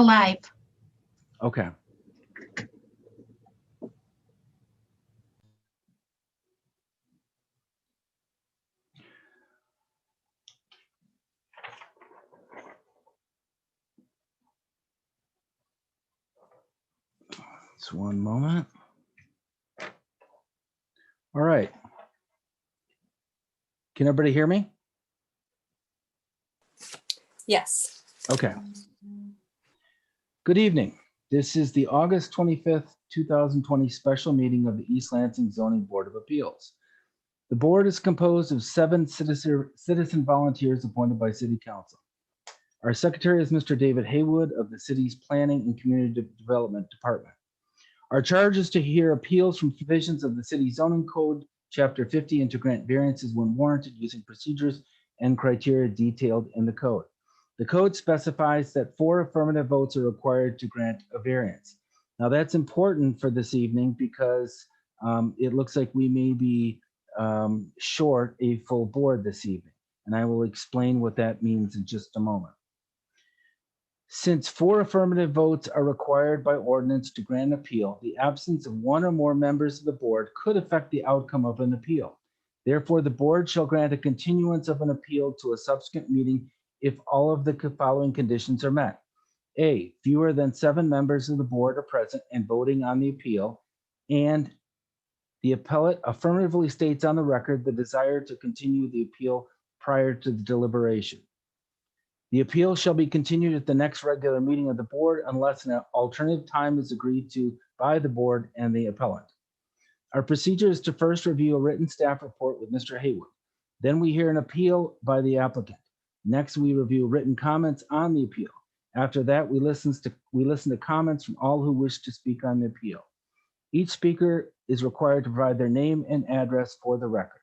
now live. Okay. Just one moment. All right. Can everybody hear me? Yes. Okay. Good evening. This is the August 25th, 2020 special meeting of the East Lansing Zoning Board of Appeals. The board is composed of 7 citizen volunteers appointed by City Council. Our secretary is Mr. David Haywood of the city's Planning and Community Development Department. Our charge is to hear appeals from provisions of the city zoning code, chapter 50, and to grant variances when warranted using procedures and criteria detailed in the code. The code specifies that 4 affirmative votes are required to grant a variance. Now that's important for this evening because it looks like we may be short a full board this evening, and I will explain what that means in just a moment. Since 4 affirmative votes are required by ordinance to grant an appeal, the absence of 1 or more members of the board could affect the outcome of an appeal. Therefore, the board shall grant a continuance of an appeal to a subsequent meeting if all of the following conditions are met. A, fewer than 7 members of the board are present and voting on the appeal, and the appellate affirmatively states on the record the desire to continue the appeal prior to the deliberation. The appeal shall be continued at the next regular meeting of the board unless an alternative time is agreed to by the board and the appellant. Our procedure is to first review a written staff report with Mr. Haywood. Then we hear an appeal by the applicant. Next, we review written comments on the appeal. After that, we listen to comments from all who wish to speak on the appeal. Each speaker is required to provide their name and address for the record.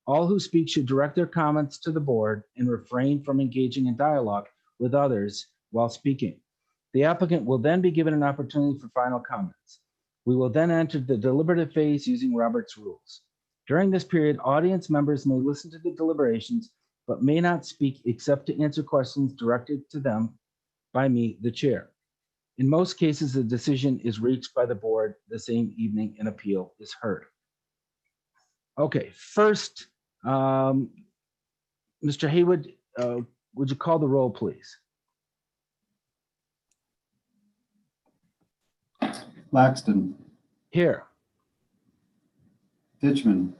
All who speak should direct their comments to the board and refrain from engaging in dialogue with others while speaking. The applicant will then be given an opportunity for final comments. We will then enter the deliberative phase using Robert's rules. During this period, audience members may listen to the deliberations, but may not speak except to answer questions directed to them by me, the chair. In most cases, the decision is reached by the board the same evening an appeal is heard. Okay, first, Mr. Haywood, would you call the roll, please? Laxton. Here. Ditchman.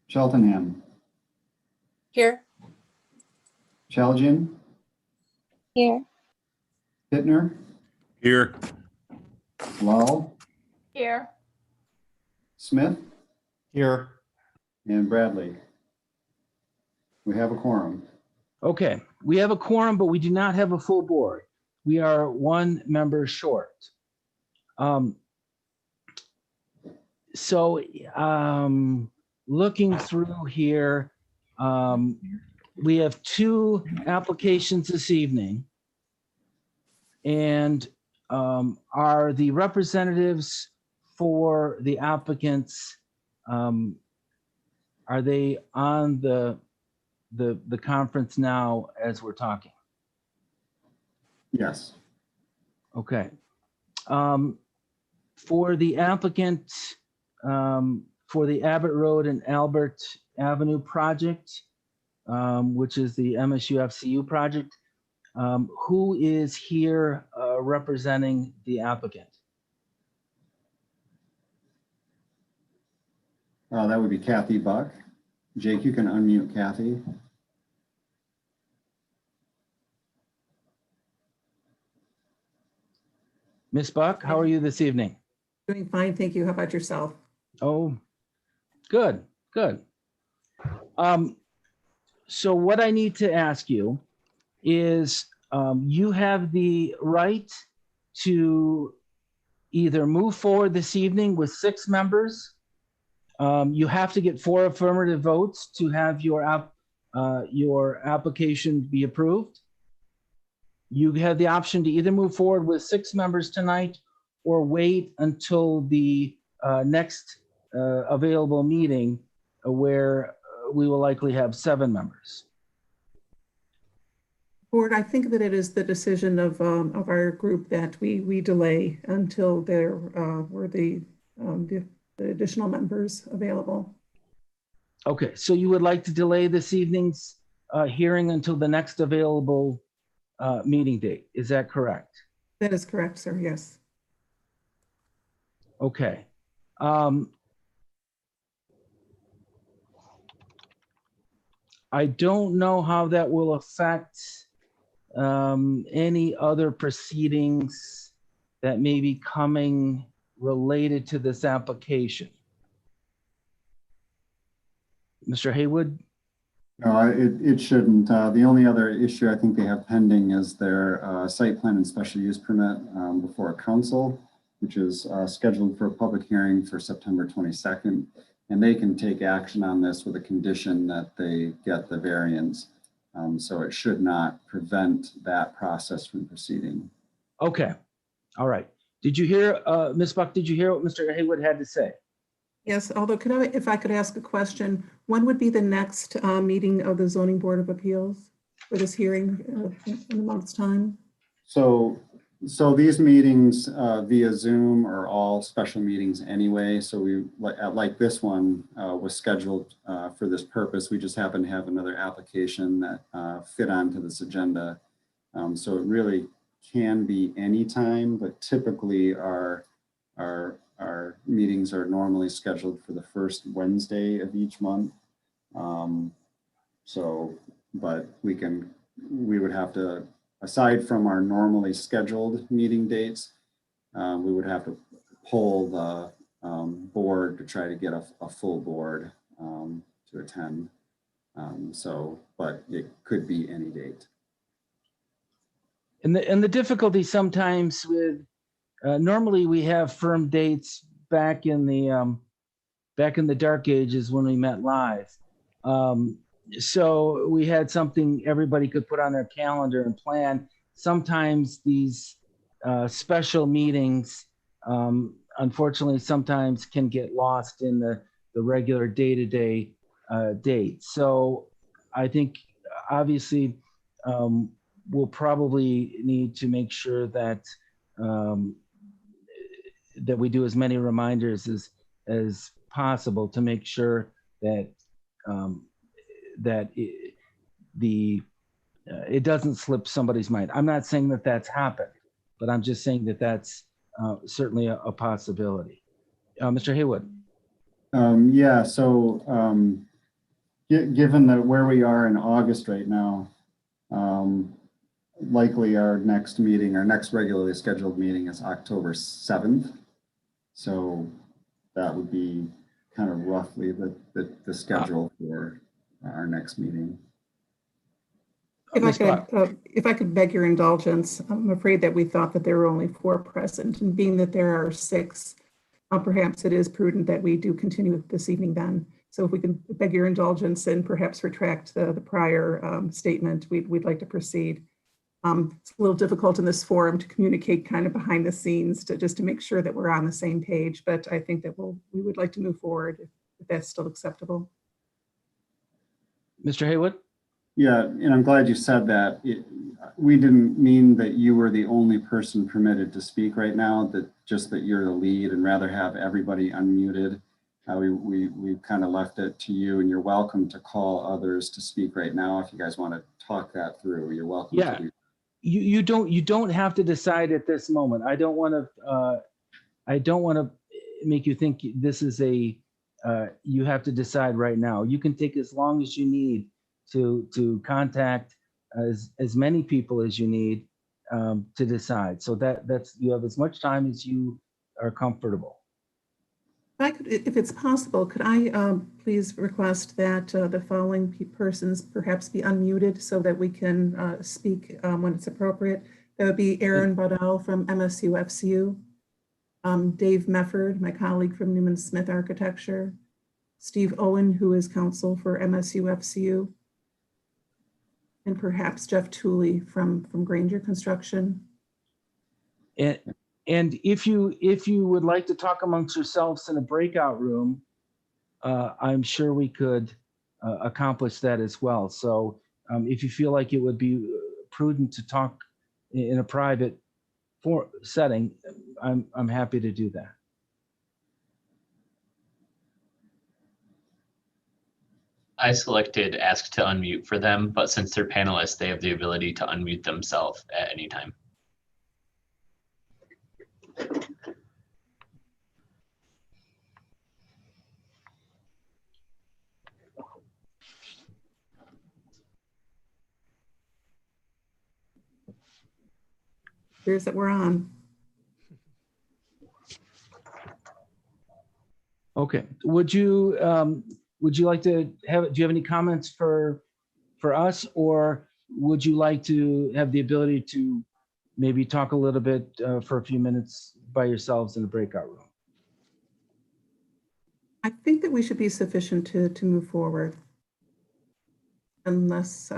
Cheltenham. Here. Chaljian. Here. Hittner. Here. Lowell. Here. Smith. Here. And Bradley. We have a quorum. Okay, we have a quorum, but we do not have a full board. We are 1 member short. Looking through here, we have 2 applications this evening. And are the representatives for the applicants, are they on the conference now as we're talking? Yes. Okay. For the applicant, for the Abbot Road and Albert Avenue project, which is the MSU FCU project, who is here representing the applicant? That would be Kathy Buck. Jake, you can unmute Kathy. Ms. Buck, how are you this evening? Doing fine, thank you. How about yourself? Oh, good, good. So what I need to ask you is you have the right to either move forward this evening with 6 members. You have to get 4 affirmative votes to have your application be approved. You have the option to either move forward with 6 members tonight or wait until the next available meeting where we will likely have 7 members. Board, I think that it is the decision of our group that we delay until there were the additional members available. Okay, so you would like to delay this evening's hearing until the next available meeting date. Is that correct? That is correct, sir. Yes. Okay. I don't know how that will affect any other proceedings that may be coming related to this application. Mr. Haywood? No, it shouldn't. The only other issue I think they have pending is their site plan and special use permit before council, which is scheduled for a public hearing for September 22nd. And they can take action on this with a condition that they get the variance. So it should not prevent that process from proceeding. Okay. All right. Did you hear, Ms. Buck, did you hear what Mr. Haywood had to say? Yes, although if I could ask a question, when would be the next meeting of the Zoning Board of Appeals for this hearing in a month's time? So these meetings via Zoom are all special meetings anyway. So we, like this one was scheduled for this purpose. We just happen to have another application that fit onto this agenda. So it really can be any time, but typically our meetings are normally scheduled for the first Wednesday of each month. But we would have to, aside from our normally scheduled meeting dates, we would have to poll the board to try to get a full board to attend. But it could be any date. And the difficulty sometimes with, normally we have firm dates back in the dark ages when we met live. So we had something everybody could put on their calendar and plan. Sometimes these special meetings, unfortunately, sometimes can get lost in the regular day-to-day date. So I think obviously we'll probably need to make sure that that we do as many reminders as possible to make sure that it doesn't slip somebody's mind. I'm not saying that that's happened, but I'm just saying that that's certainly a possibility. Mr. Haywood. Yeah, so given that where we are in August right now, likely our next regularly scheduled meeting is October 7th. So that would be kind of roughly the schedule for our next meeting. If I could beg your indulgence, I'm afraid that we thought that there were only 4 present, and being that there are 6, perhaps it is prudent that we do continue this evening then. So if we can beg your indulgence and perhaps retract the prior statement, we'd like to proceed. It's a little difficult in this forum to communicate kind of behind the scenes just to make sure that we're on the same page, but I think that we would like to move forward if that's still acceptable. Mr. Haywood? Yeah, and I'm glad you said that. We didn't mean that you were the only person permitted to speak right now, just that you're the lead and rather have everybody unmuted. We kind of left it to you, and you're welcome to call others to speak right now. If you guys want to talk that through, you're welcome to do that. You don't have to decide at this moment. I don't want to make you think this is you have to decide right now. You can take as long as you need to contact as many people as you need to decide. So that's you have as much time as you are comfortable. If it's possible, could I please request that the following persons perhaps be unmuted so that we can speak when it's appropriate? That would be Aaron Baudel from MSU FCU, Dave Mefford, my colleague from Newman Smith Architecture, Steve Owen, who is counsel for MSU FCU, and perhaps Jeff Tooley from Granger Construction. And if you would like to talk amongst yourselves in a breakout room, I'm sure we could accomplish that as well. So if you feel like it would be prudent to talk in a private setting, I'm happy to do that. I selected ask to unmute for them, but since they're panelists, they have the ability to unmute themselves at any time. Here's that we're on. Okay, would you like to have, do you have any comments for us, or would you like to have the ability to maybe talk a little bit for a few minutes by yourselves in the breakout room? I think that we should be sufficient to move forward. Unless,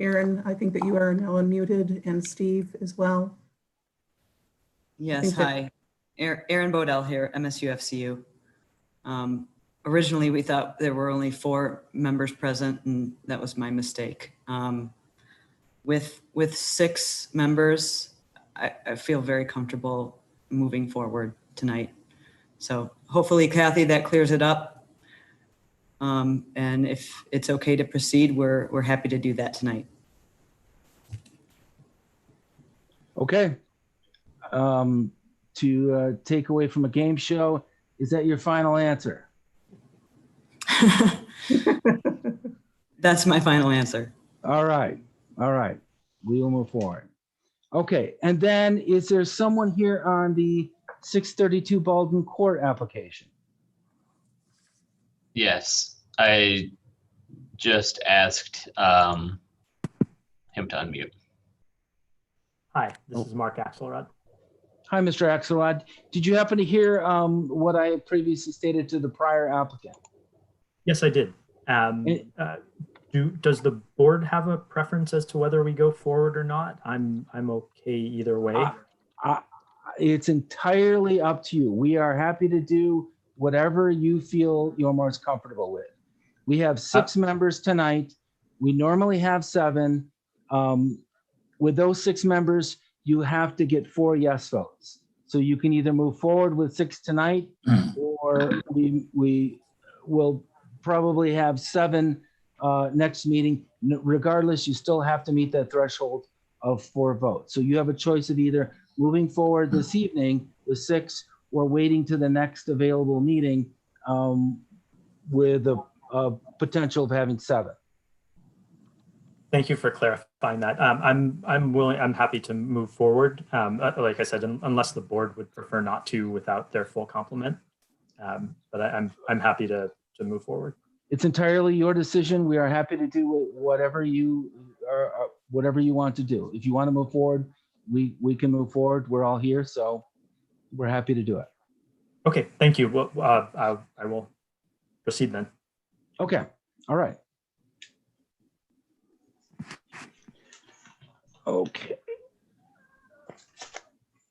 Aaron, I think that you are now unmuted, and Steve as well. Yes, think that- hi. Aaron Bodell here, MSU-FCU. Originally, we thought there were only 4 members present, and that was my mistake. With 6 members, I feel very comfortable moving forward tonight. So hopefully, Kathy, that clears it up. And if it's okay to proceed, we're happy to do that tonight. Okay. To take away from a game show, is that your final answer? That's my final answer. All right. We will move forward. Okay, and then is there someone here on the 632 Baldwin Court application? Yes, I just asked him to unmute. Hi, this is Mark Axelrod. Hi, Mr. Axelrod. Did you happen to hear what I had previously stated to the prior applicant? Yes, I did. Does the board have a preference as to whether we go forward or not? I'm okay either way. It's entirely up to you. We are happy to do whatever you feel you're most comfortable with. We have 6 members tonight. We normally have 7. With those 6 members, you have to get 4 yes votes. So you can either move forward with 6 tonight, or we will probably have 7 next meeting. Regardless, you still have to meet that threshold of 4 votes. So you have a choice of either moving forward this evening with 6 or waiting to the next available meeting with a potential of having 7. Thank you for clarifying that. I'm happy to move forward. Like I said, unless the board would prefer not to without their full complement. But I'm happy to move forward. It's entirely your decision. We are happy to do whatever you want to do. If you want to move forward, we can move forward. We're all here, so we're happy to do it. Okay, thank you. Well, I will proceed then. Okay, all right. Okay.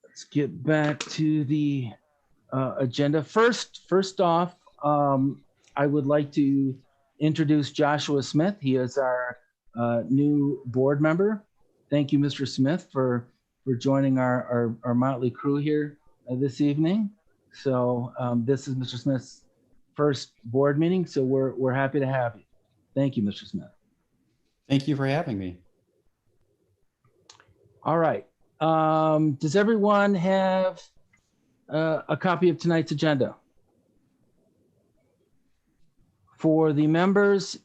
Let's get back to the agenda. First off, I would like to introduce Joshua Smith. He is our new board member. Thank you, Mr. Smith, for joining our motley crew here this evening. So this is Mr. Smith's first board meeting, so we're happy to have you. Thank you, Mr. Smith. Thank you for having me. All right. Does everyone have a copy of tonight's agenda? For the members,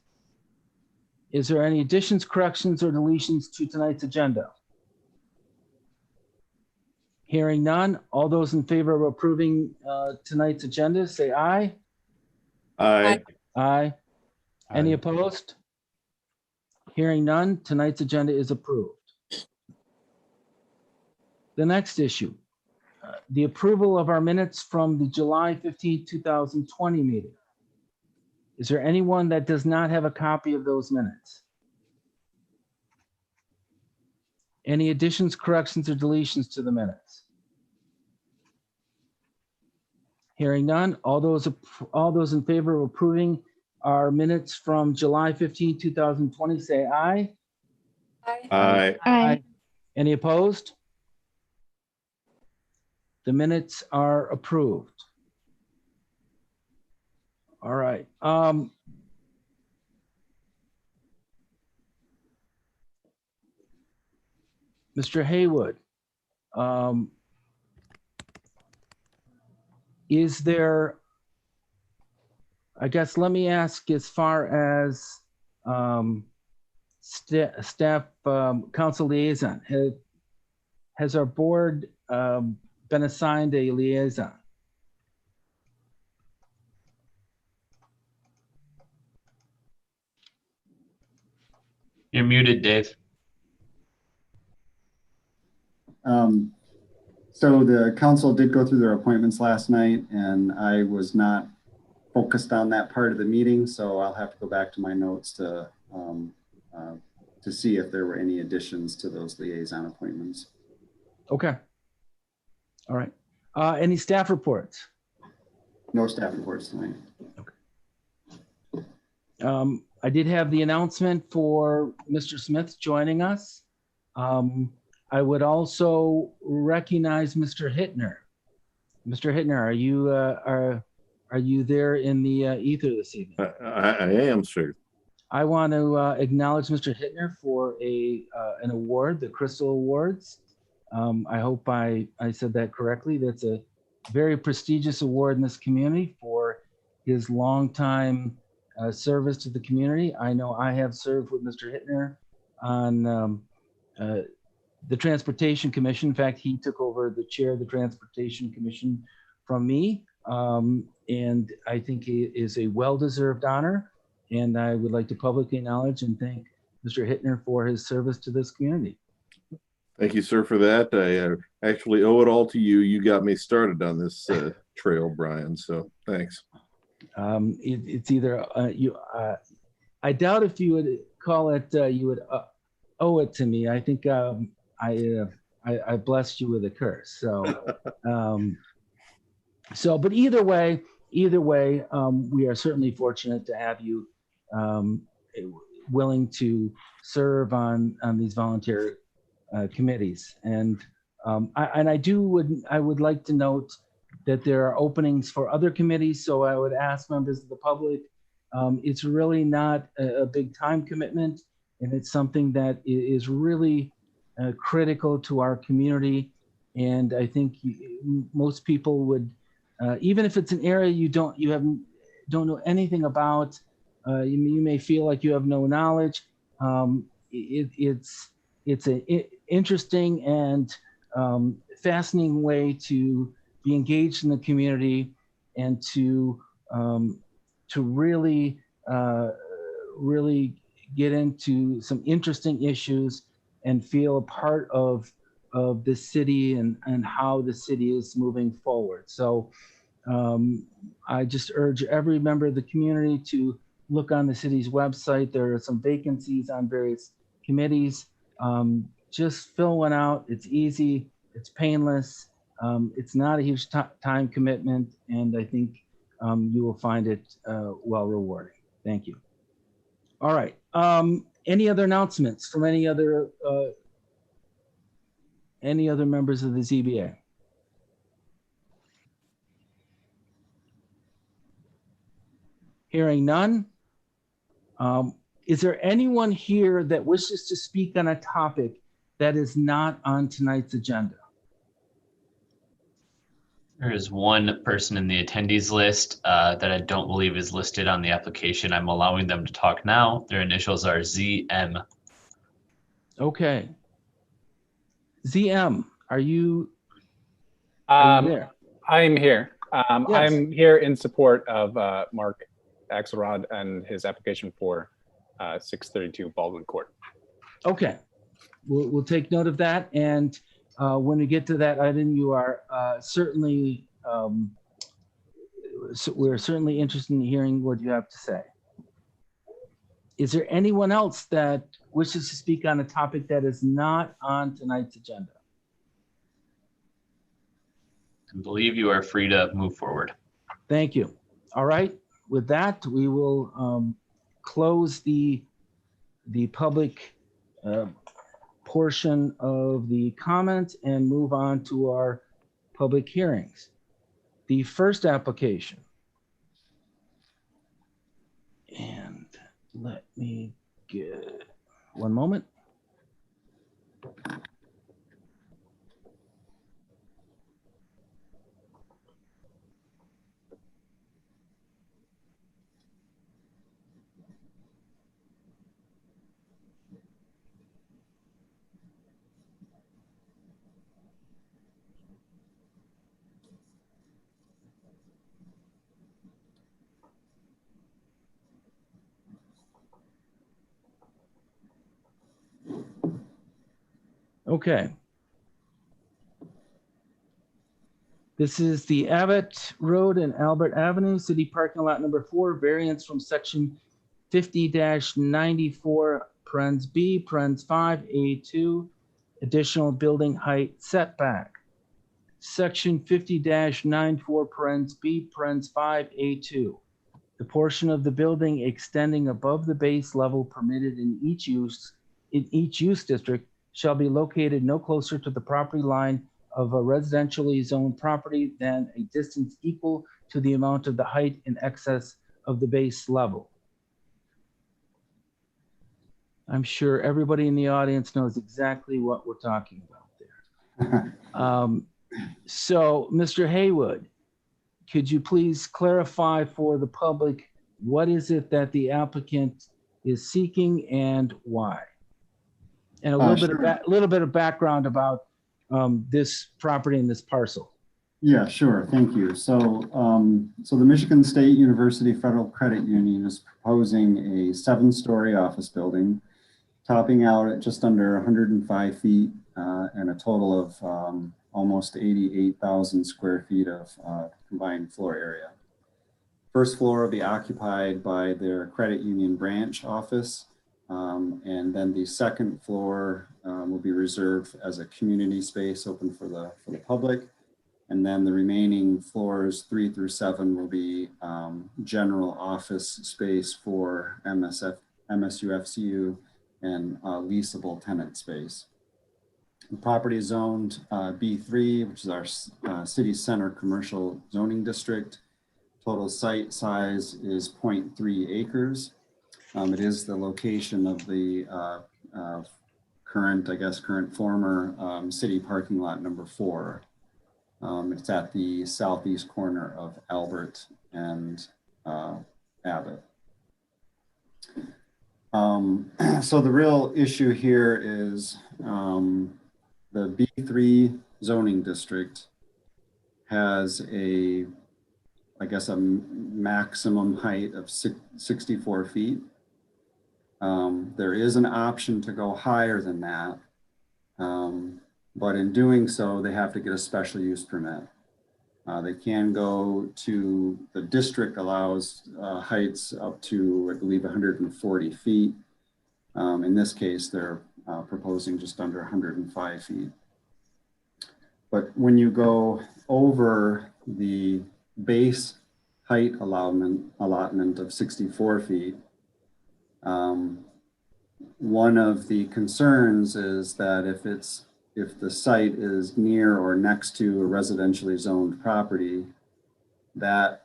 is there any additions, corrections, or deletions to tonight's agenda? Hearing none, all those in favor of approving tonight's agenda, say aye. Aye. Aye. Any opposed? Hearing none, tonight's agenda is approved. The next issue, the approval of our minutes from the July 15, 2020 meeting. Is there anyone that does not have a copy of those minutes? Any additions, corrections, or deletions to the minutes? Hearing none, all those in favor of approving our minutes from July 15, 2020, say aye. Aye. Aye. Any opposed? The minutes are approved. All right. Mr. Haywood, is there, I guess, let me ask as far as staff council liaison, has our board been assigned a liaison? You're muted, Dave. So the council did go through their appointments last night, and I was not focused on that part of the meeting, so I'll have to go back to my notes to see if there were any additions to those liaison appointments. Okay. All right. Any staff reports? No staff reports tonight. I did have the announcement for Mr. Smith joining us. I would also recognize Mr. Hittner. Mr. Hittner, are you there in the ether this evening? I am, sir. I want to acknowledge Mr. Hittner for an award, the Crystal Awards. I hope I said that correctly. That's a very prestigious award in this community for his longtime service to the community. I know I have served with Mr. Hittner on the Transportation Commission. In fact, he took over the chair of the Transportation Commission from me. And I think it is a well-deserved honor. And I would like to publicly acknowledge and thank Mr. Hittner for his service to this community. Thank you, sir, for that. I actually owe it all to you. You got me started on this trail, Brian. So thanks. It's either I doubt if you would call it, you would owe it to me. I think I blessed you with a curse. So, but either way, we are certainly fortunate to have you willing to serve on these volunteer committees. And I would like to note that there are openings for other committees. So I would ask members of the public, it's really not a big time commitment, and it's something that is really critical to our community. And I think most people would, even if it's an area you don't know anything about, you may feel like you have no knowledge. It's an interesting and fascinating way to be engaged in the community and to really get into some interesting issues and feel a part of the city and how the city is moving forward. So I just urge every member of the community to look on the city's website. There are some vacancies on various committees. Just fill one out. It's easy, it's painless. It's not a huge time commitment, and I think you will find it well rewarding. Thank you. All right. Any other announcements from any other members of the ZBA? Hearing none. Is there anyone here that wishes to speak on a topic that is not on tonight's agenda? There is one person in the attendees list that I don't believe is listed on the application. I'm allowing them to talk now. Their initials are ZM. Okay. ZM, are you there? I'm here. Yes. I'm here in support of Mark Axelrod and his application for 632 Baldwin Court. Okay. We'll take note of that. And when we get to that item, you are certainly, we're certainly interested in hearing what you have to say. Is there anyone else that wishes to speak on a topic that is not on tonight's agenda? I believe you are free to move forward. Thank you. All right. With that, we will close the public portion of the comments and move on to our public hearings. The first application. And let me get one moment. Okay. This is the Abbot Road and Albert Avenue, City Parking Lot number 4, variance from section 50-94, parens B, parens 5A2, additional building height setback. Section 50-94, parens B, parens 5A2. The portion of the building extending above the base level permitted in each use district shall be located no closer to the property line of a residentially zoned property than a distance equal to the amount of the height in excess of the base level. I'm sure everybody in the audience knows exactly what we're talking about there. So, Mr. Haywood, could you please clarify for the public what is it that the applicant is seeking and why? And a little bit of background about this property and this parcel. Yeah, sure. Thank you. So, so the Michigan State University Federal Credit Union is proposing a 7-story office building, topping out at just under 105 feet and a total of almost 88,000 square feet of combined floor area. First floor will be occupied by their credit union branch office. And then the second floor will be reserved as a community space open for the public. And then the remaining floors 3 through 7 will be general office space for MSU-FCU and leasable tenant space. The property is zoned B3, which is our city center commercial zoning district. Total site size is 0.3 acres. It is the location of the current former city parking lot number 4. It's at the southeast corner of Albert and Abbot. So the real issue here is the B3 zoning district has a maximum height of 64 feet. There is an option to go higher than that, but in doing so, they have to get a special use permit. They can go to, the district allows heights up to, I believe, 140 feet. In this case, they're proposing just under 105 feet. But when you go over the base height allotment of 64 feet, one of the concerns is that if the site is near or next to a residentially zoned property, that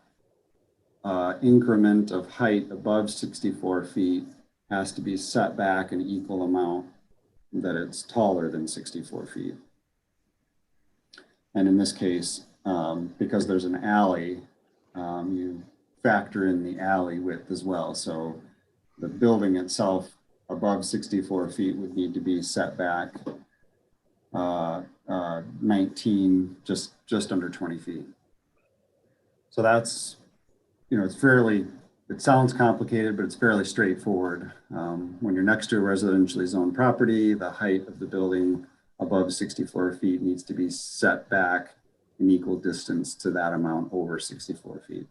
increment of height above 64 feet has to be set back an equal amount that it's taller than 64 feet. And in this case, because there's an alley, you factor in the alley width as well. So the building itself above 64 feet would need to be set back 19, just under 20 feet. So that's, it sounds complicated, but it's fairly straightforward. When you're next to a residentially zoned property, the height of the building above 64 feet needs to be set back an equal distance to that amount over 64 feet.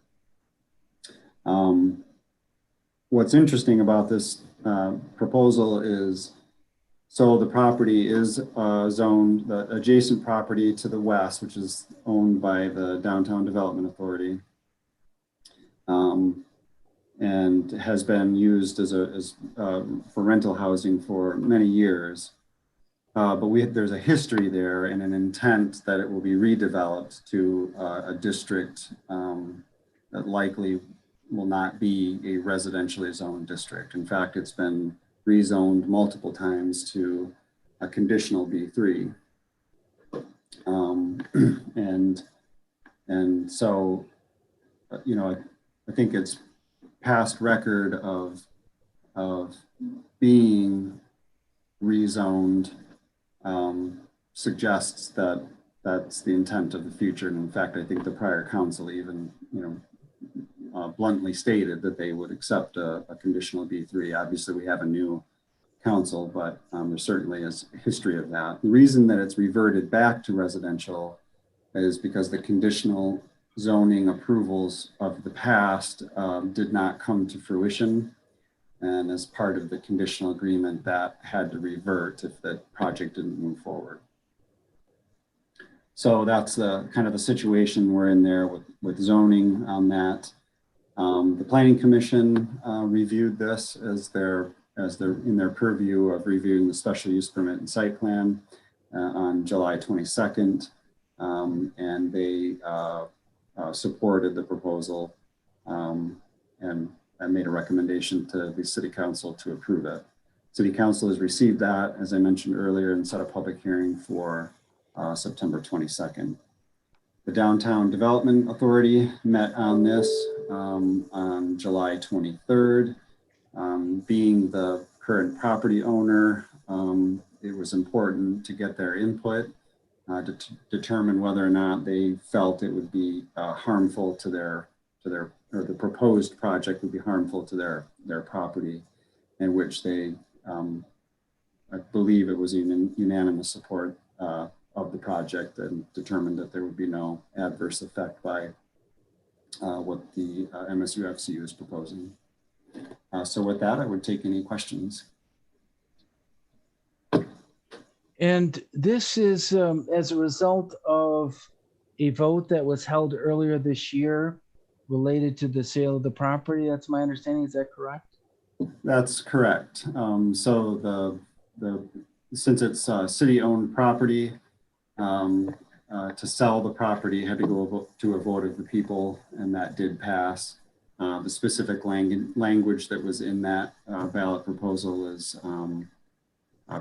What's interesting about this proposal is, so the property is zoned, the adjacent property to the west, which is owned by the Downtown Development Authority, and has been used for rental housing for many years. but there's a history there and an intent that it will be redeveloped to a district that likely will not be a residentially zoned district. In fact, it's been rezoned multiple times to a conditional B3. And so, you know, I think it's past record of being rezoned suggests that that's the intent of the future. And in fact, I think the prior council even, you know, bluntly stated that they would accept a conditional B3. Obviously, we have a new council, but there certainly is a history of that. The reason that it's reverted back to residential is because the conditional zoning approvals of the past did not come to fruition. And as part of the conditional agreement, that had to revert if the project didn't move forward. So that's the kind of the situation we're in there with zoning on that. The Planning Commission reviewed this as they're in their purview of reviewing the special use permit and site plan on July 22nd. And they supported the proposal and made a recommendation to the City Council to approve it. City Council has received that, as I mentioned earlier, and set a public hearing for September 22nd. The Downtown Development Authority met on this on July 23rd. Being the current property owner, it was important to get their input to determine whether or not they felt it would be harmful to their or the proposed project would be harmful to their property, in which they, I believe it was unanimous support of the project, and determined that there would be no adverse effect by what the MSUFCU is proposing. So with that, I would take any questions. And this is as a result of a vote that was held earlier this year related to the sale of the property. That's my understanding. Is that correct? That's correct. So since it's city-owned property, to sell the property had to go to a vote of the people, and that did pass. The specific language that was in that ballot proposal is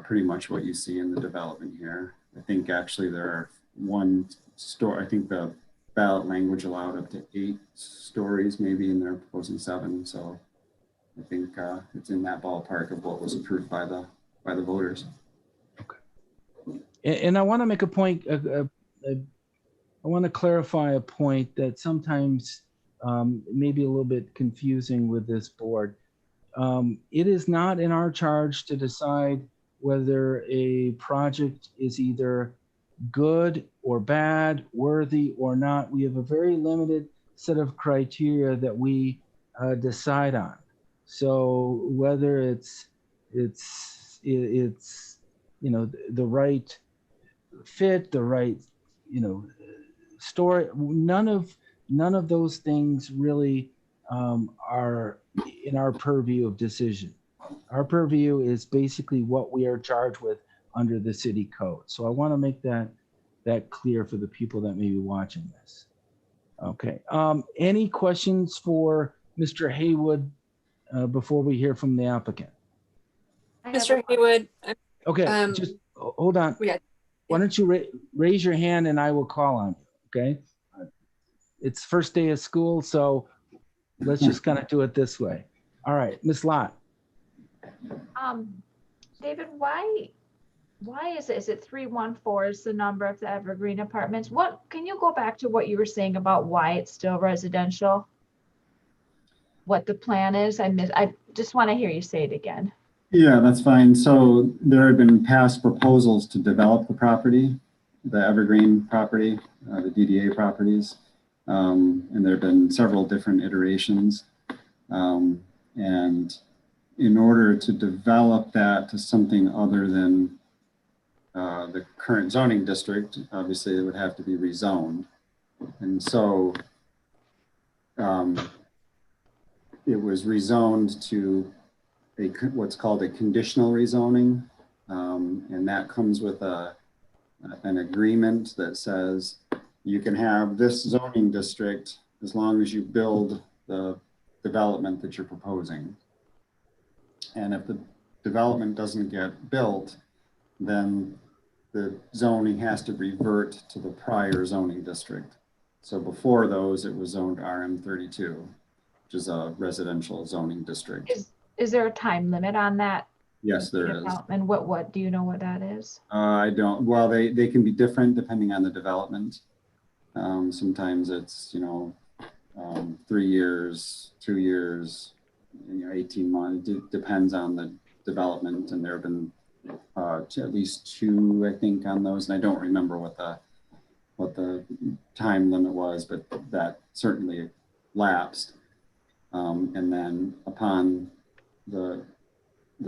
pretty much what you see in the development here. I think actually there are I think the ballot language allowed up to 8 stories, maybe, and they're proposing 7. So I think it's in that ballpark of what was approved by the voters. Okay. And I want to make a point. I want to clarify a point that sometimes may be a little bit confusing with this board. It is not in our charge to decide whether a project is either good or bad, worthy or not. We have a very limited set of criteria that we decide on. So whether it's you know, the right fit, the right, you know, story, none of those things really are in our purview of decision. Our purview is basically what we are charged with under the city code. So I want to make that clear for the people that may be watching this. Okay. Any questions for Mr. Haywood before we hear from the applicant? Mr. Haywood. Okay, just hold on. Yeah. Why don't you raise your hand and I will call on you, okay? It's first day of school, so let's just kind of do it this way. All right, Ms. Lott. David, why is it 314 is the number of the Evergreen Apartments? What, can you go back to what you were saying about why it's still residential? What the plan is? I just want to hear you say it again. Yeah, that's fine. So there have been past proposals to develop the property, the Evergreen property, the DDA properties, and there have been several different iterations. And in order to develop that to something other than the current zoning district, obviously it would have to be rezoned. And so it was rezoned to what's called a conditional rezoning. And that comes with an agreement that says you can have this zoning district as long as you build the development that you're proposing. And if the development doesn't get built, then the zoning has to revert to the prior zoning district. So before those, it was zoned RM32, which is a residential zoning district. Is there a time limit on that? Yes, there is. And what do you know what that is? I don't, well, they can be different depending on the development. Sometimes it's, 3 years, 2 years, 18 months. It depends on the development, and there have been at least 2, I think, on those. And I don't remember what the time limit was, but that certainly lapsed. And then upon the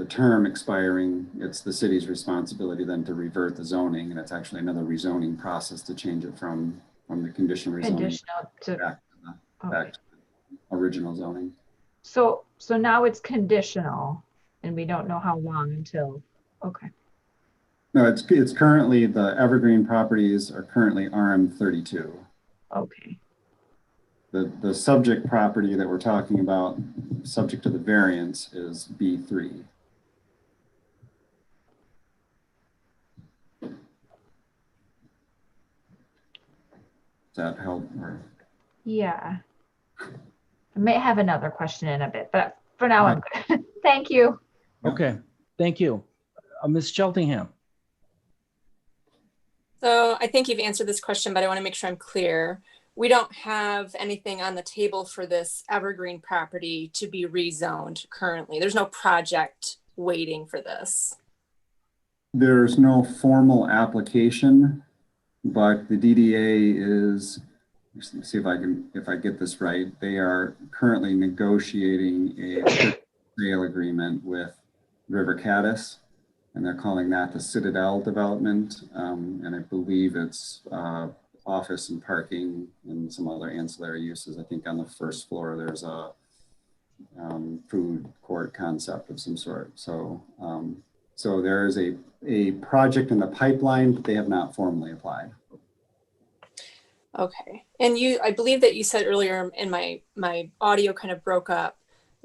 term expiring, it's the city's responsibility then to revert the zoning, and it's actually another rezoning process to change it from the conditional rezoning back to the original zoning. So now it's conditional, and we don't know how long until. Okay. No, it's currently, the Evergreen properties are currently RM32. Okay. The subject property that we're talking about, subject to the variance, is B3. Does that help? Or? Yeah. I may have another question in a bit, but for now I'm good. Thank you. Okay, thank you. Ms. Cheltenham. So I think you've answered this question, but I want to make sure I'm clear. We don't have anything on the table for this Evergreen property to be rezoned currently. There's no project waiting for this. There's no formal application, but the DDA is, let's see if I get this right. They are currently negotiating a sale agreement with River Caddis, and they're calling that the Citadel development. And I believe it's office and parking and some other ancillary uses. I think on the first floor, there's a food court concept of some sort. So, so there is a project in the pipeline, but they have not formally applied. Okay. And I believe that you said earlier, and my audio kind of broke up,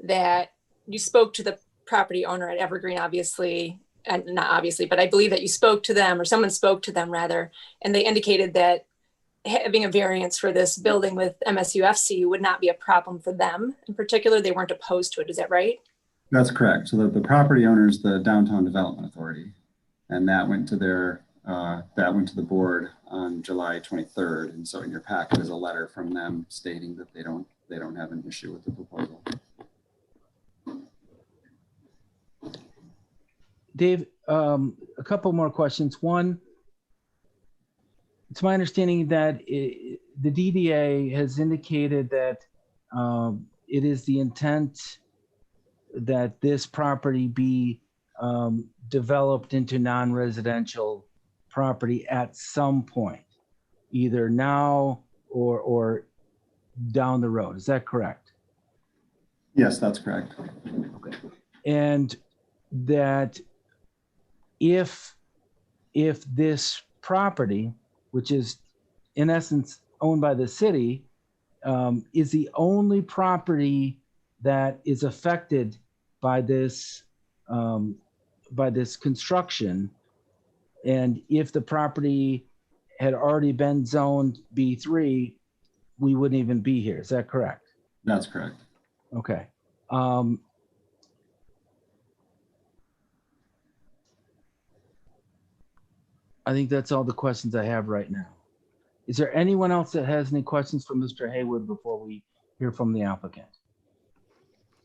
that you spoke to the property owner at Evergreen, obviously, and not obviously, but I believe that you spoke to them, or someone spoke to them rather, and they indicated that having a variance for this building with MSUFC would not be a problem for them. In particular, they weren't opposed to it. Is that right? That's correct. So the property owner is the Downtown Development Authority, and that went to the board on July 23rd. And so in your packet is a letter from them stating that they don't have an issue with the proposal. Dave, a couple more questions. One, it's my understanding that the DDA has indicated that it is the intent that this property be developed into non-residential property at some point, either now or down the road. Is that correct? Yes, that's correct. Okay. And that if this property, which is in essence owned by the city, is the only property that is affected by this construction, and if the property had already been zoned B3, we wouldn't even be here. Is that correct? That's correct. Okay. I think that's all the questions I have right now. Is there anyone else that has any questions for Mr. Haywood before we hear from the applicant?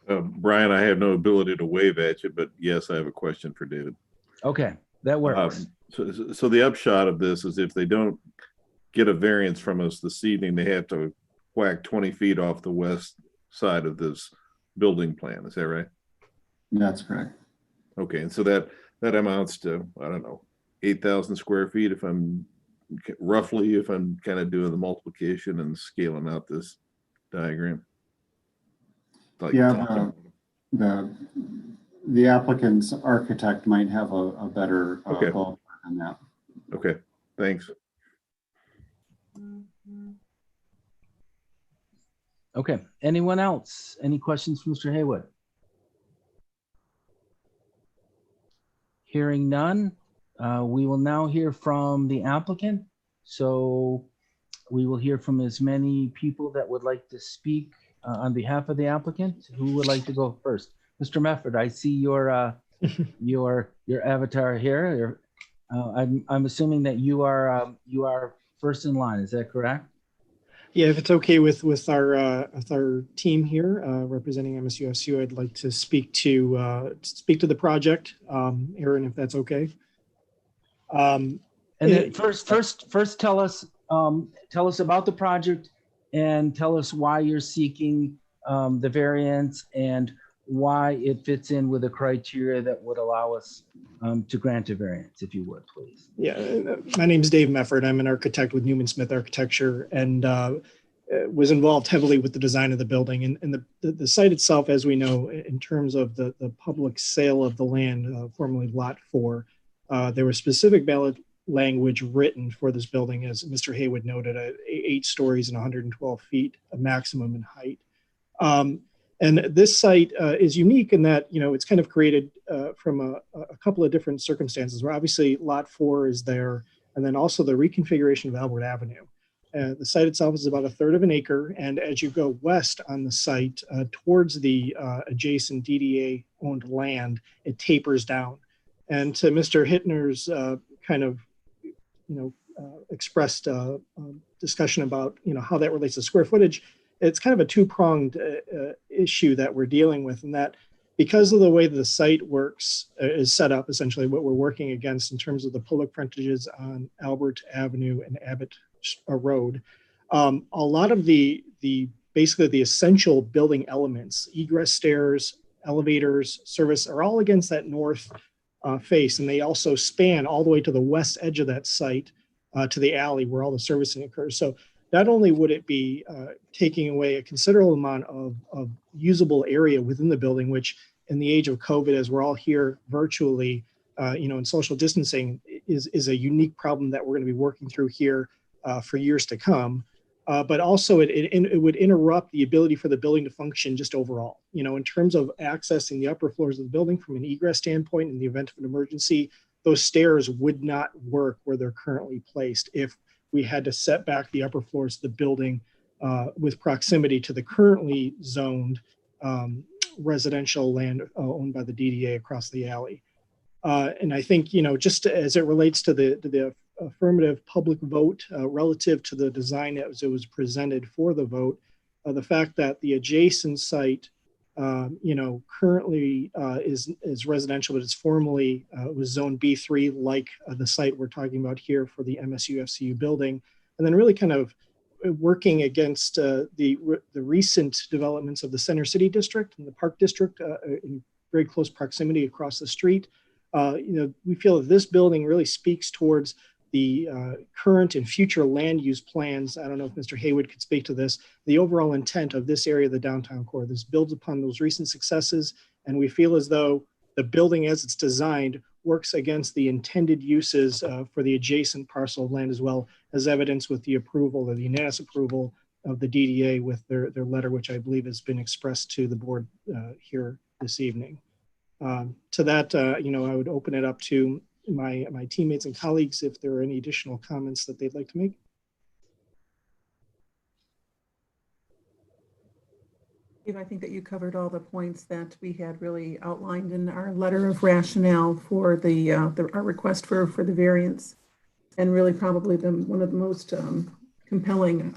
Brian, I have no ability to wave at you, but yes, I have a question for David. Okay, that works. So the upshot of this is if they don't get a variance from us this evening, they have to whack 20 feet off the west side of this building plan. Is that right? That's correct. Okay, and so that amounts to, I don't know, 8,000 square feet if I'm kind of doing the multiplication and scaling out this diagram. Like yeah, The applicant's architect might have a better Okay. ballpark on that. Okay, thanks. Okay, anyone else? Any questions for Mr. Haywood? Hearing none, we will now hear from the applicant. So we will hear from as many people that would like to speak on behalf of the applicant. Who would like to go first? Mr. Mefford, I see your avatar here. I'm assuming that you are first in line. Is that correct? Yeah, if it's okay with our team here representing MSUSU, I'd like to speak to the project, Aaron, if that's okay. And then first tell us about the project and tell us why you're seeking the variance and why it fits in with the criteria that would allow us to grant a variance, if you would, please. Yeah, my name is Dave Mefford. I'm an architect with Newman Smith Architecture and was involved heavily with the design of the building. And the site itself, as we know, in terms of the public sale of the land, formerly Lot 4, there was specific ballot language written for this building, as Mr. Haywood noted, 8 stories and 112 feet of maximum in height. And this site is unique in that, it's kind of created from a couple of different circumstances where obviously Lot 4 is there, and then also the reconfiguration of Albert Avenue. The site itself is about 1/3 of an acre. And as you go west on the site towards the adjacent DDA owned land, it tapers down. And to Mr. Hittner's kind of, expressed discussion about, how that relates to square footage, it's kind of a two-pronged issue that we're dealing with, and that because of the way the site works is set up, essentially what we're working against in terms of the public frontages on Albert Avenue and Abbot Road, a lot of the basically the essential building elements, egress stairs, elevators, service, are all against that north face, and they also span all the way to the west edge of that site to the alley where all the servicing occurs. So not only would it be taking away a considerable amount of usable area within the building, which in the age of COVID, as we're all here virtually, in social distancing, is a unique problem that we're going to be working through here for years to come. But also it would interrupt the ability for the building to function just overall. In terms of accessing the upper floors of the building from an egress standpoint in the event of an emergency, those stairs would not work where they're currently placed if we had to set back the upper floors of the building with proximity to the currently zoned residential land owned by the DDA across the alley. And I think, just as it relates to the affirmative public vote relative to the design as it was presented for the vote, the fact that the adjacent site, currently is residential, but it's formerly was zone B3, like the site we're talking about here for the MSU-FCU building, and then really kind of working against the recent developments of the Center City District and the Park District in very close proximity across the street. We feel that this building really speaks towards the current and future land use plans. I don't know if Mr. Haywood could speak to this, the overall intent of this area of the downtown core. This builds upon those recent successes, and we feel as though the building as it's designed works against the intended uses for the adjacent parcel of land, as well as evidence with the approval or the unanimous approval of the DDA with their letter, which I believe has been expressed to the board here this evening. To that, I would open it up to my teammates and colleagues if there are any additional comments that they'd like to make. I think that you covered all the points that we had really outlined in our letter of rationale for our request for the variance, and really probably one of the most compelling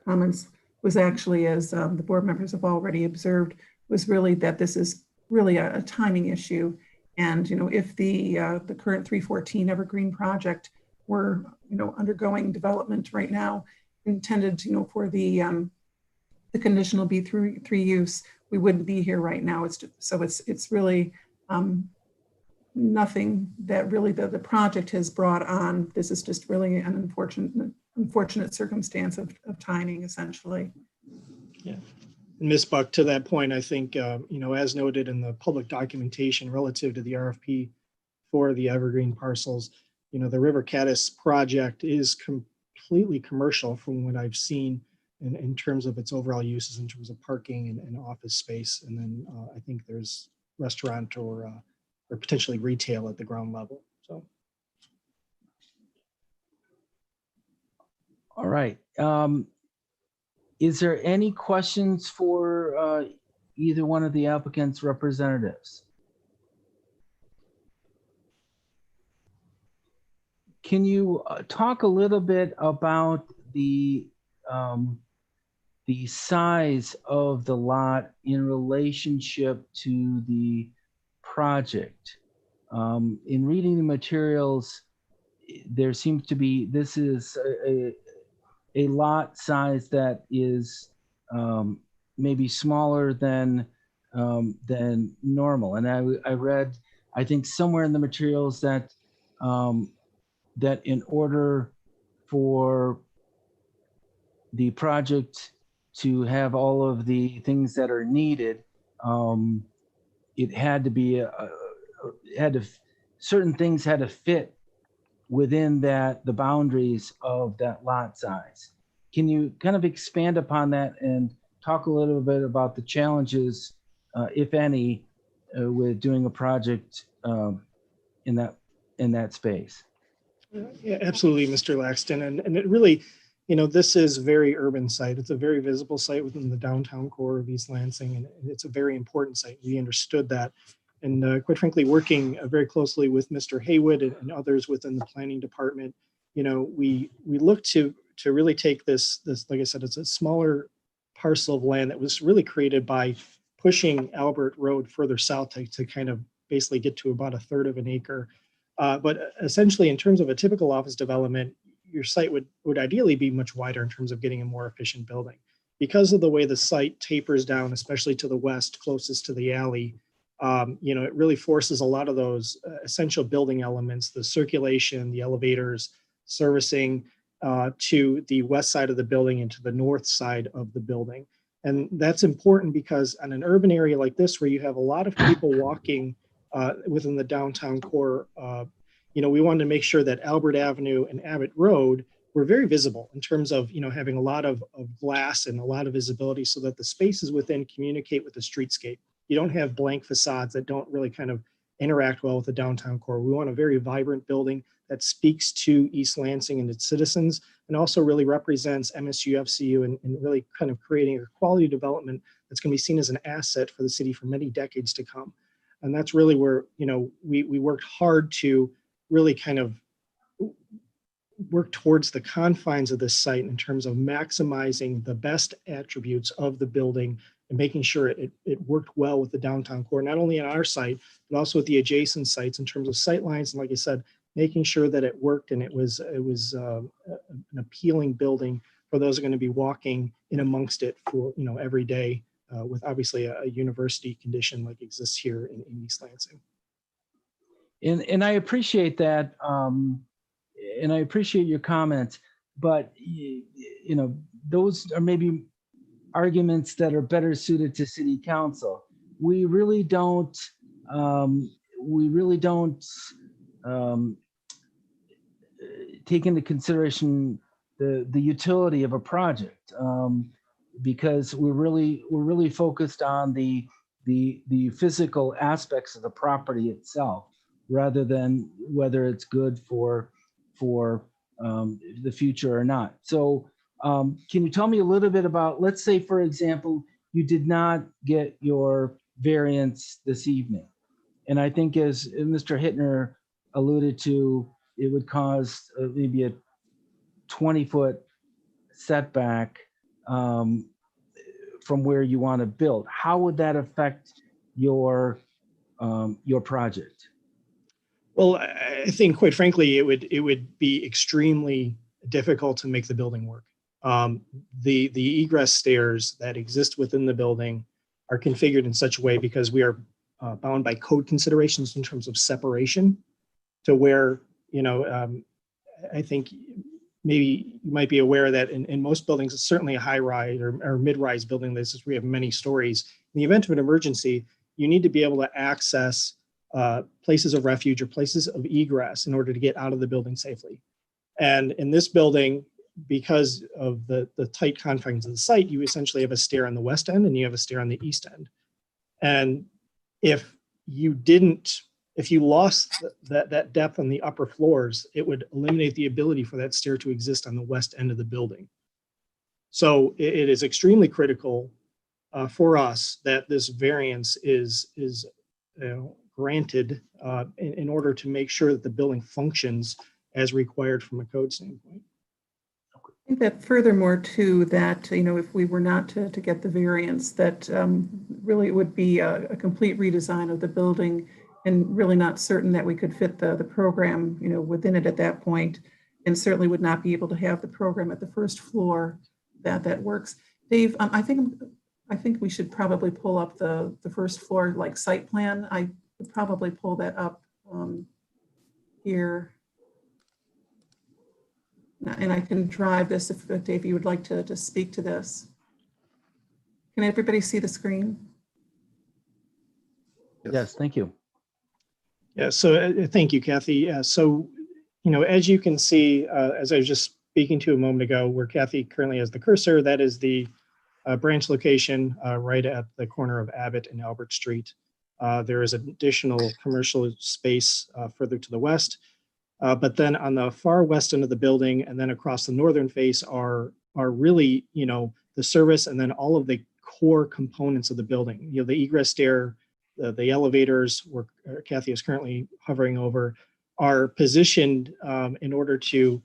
comments was actually, as the board members have already observed, was really that this is really a timing issue. And if the current 314 Evergreen project were undergoing development right now, intended for the conditional B3 use, we wouldn't be here right now. It's really nothing that really the project has brought on. This is just really an unfortunate circumstance of timing, essentially. Yeah. Ms. Buck, to that point, I think, as noted in the public documentation relative to the RFP for the Evergreen parcels, the River Caddis project is completely commercial from what I've seen in terms of its overall uses, in terms of parking and office space. And then I think there's restaurant or potentially retail at the ground level. So. All right. Is there any questions for either one of the applicant's representatives? Can you talk a little bit about the size of the lot in relationship to the project? In reading the materials, there seems to be, this is a lot size that is maybe smaller than normal. And I read, I think somewhere in the materials that that in order for the project to have all of the things that are needed, it had to be certain things had to fit within the boundaries of that lot size. Can you kind of expand upon that and talk a little bit about the challenges, if any, with doing a project in that space? Yeah, absolutely, Mr. Laxton. And it really, this is a very urban site. It's a very visible site within the downtown core of East Lansing, and it's a very important site. We understood that. And quite frankly, working very closely with Mr. Haywood and others within the planning department, we look to really take this, like I said, it's a smaller parcel of land that was really created by pushing Albert Road further south to kind of basically get to about 1/3 of an acre. But essentially, in terms of a typical office development, your site would ideally be much wider in terms of getting a more efficient building. Because of the way the site tapers down, especially to the west, closest to the alley, it really forces a lot of those essential building elements, the circulation, the elevators, servicing to the west side of the building and to the north side of the building. And that's important because in an urban area like this, where you have a lot of people walking within the downtown core, we wanted to make sure that Albert Avenue and Abbott Road were very visible in terms of, having a lot of glass and a lot of visibility so that the spaces within communicate with the streetscape. You don't have blank facades that don't really kind of interact well with the downtown core. We want a very vibrant building that speaks to East Lansing and its citizens, and also really represents MSU FCU and really kind of creating a quality development that's going to be seen as an asset for the city for many decades to come. And that's really where, we worked hard to really kind of work towards the confines of this site in terms of maximizing the best attributes of the building and making sure it worked well with the downtown core, not only on our site, but also with the adjacent sites in terms of sight lines. And like I said, making sure that it worked and it was an appealing building for those who are going to be walking in amongst it for, every day with obviously a university condition like exists here in East Lansing. And I appreciate that. And I appreciate your comments, but those are maybe arguments that are better suited to city council. We really don't take into consideration the utility of a project, because we're really focused on the physical aspects of the property itself, rather than whether it's good for the future or not. So can you tell me a little bit about, let's say, for example, you did not get your variance this evening. And I think, as Mr. Hittner alluded to, it would cause maybe a 20-foot setback from where you want to build. How would that affect your project? Well, I think, quite frankly, it would be extremely difficult to make the building work. The egress stairs that exist within the building are configured in such a way, because we are bound by code considerations in terms of separation, to where, I think maybe you might be aware that in most buildings, it's certainly a high-rise or mid-rise building. We have many stories. In the event of an emergency, you need to be able to access places of refuge or places of egress in order to get out of the building safely. And in this building, because of the tight confines of the site, you essentially have a stair on the west end and you have a stair on the east end. And if you lost that depth on the upper floors, it would eliminate the ability for that stair to exist on the west end of the building. So it is extremely critical for us that this variance is granted in order to make sure that the building functions as required from a code standpoint. I think that furthermore too, that, if we were not to get the variance, that really it would be a complete redesign of the building, and really not certain that we could fit the program, within it at that point, and certainly would not be able to have the program at the first floor that works. Dave, I think we should probably pull up the first floor like site plan. I would probably pull that up here. And I can drive this if Dave, you would like to speak to this. Can everybody see the screen? Yes, thank you. Yeah, so thank you, Kathy. So, as you can see, as I was just speaking to a moment ago, where Kathy currently has the cursor, that is the branch location right at the corner of Abbot and Albert Street. There is additional commercial space further to the west. But then on the far west end of the building and then across the northern face are really, the service and then all of the core components of the building. The egress stair, the elevators where Kathy is currently hovering over are positioned in order to,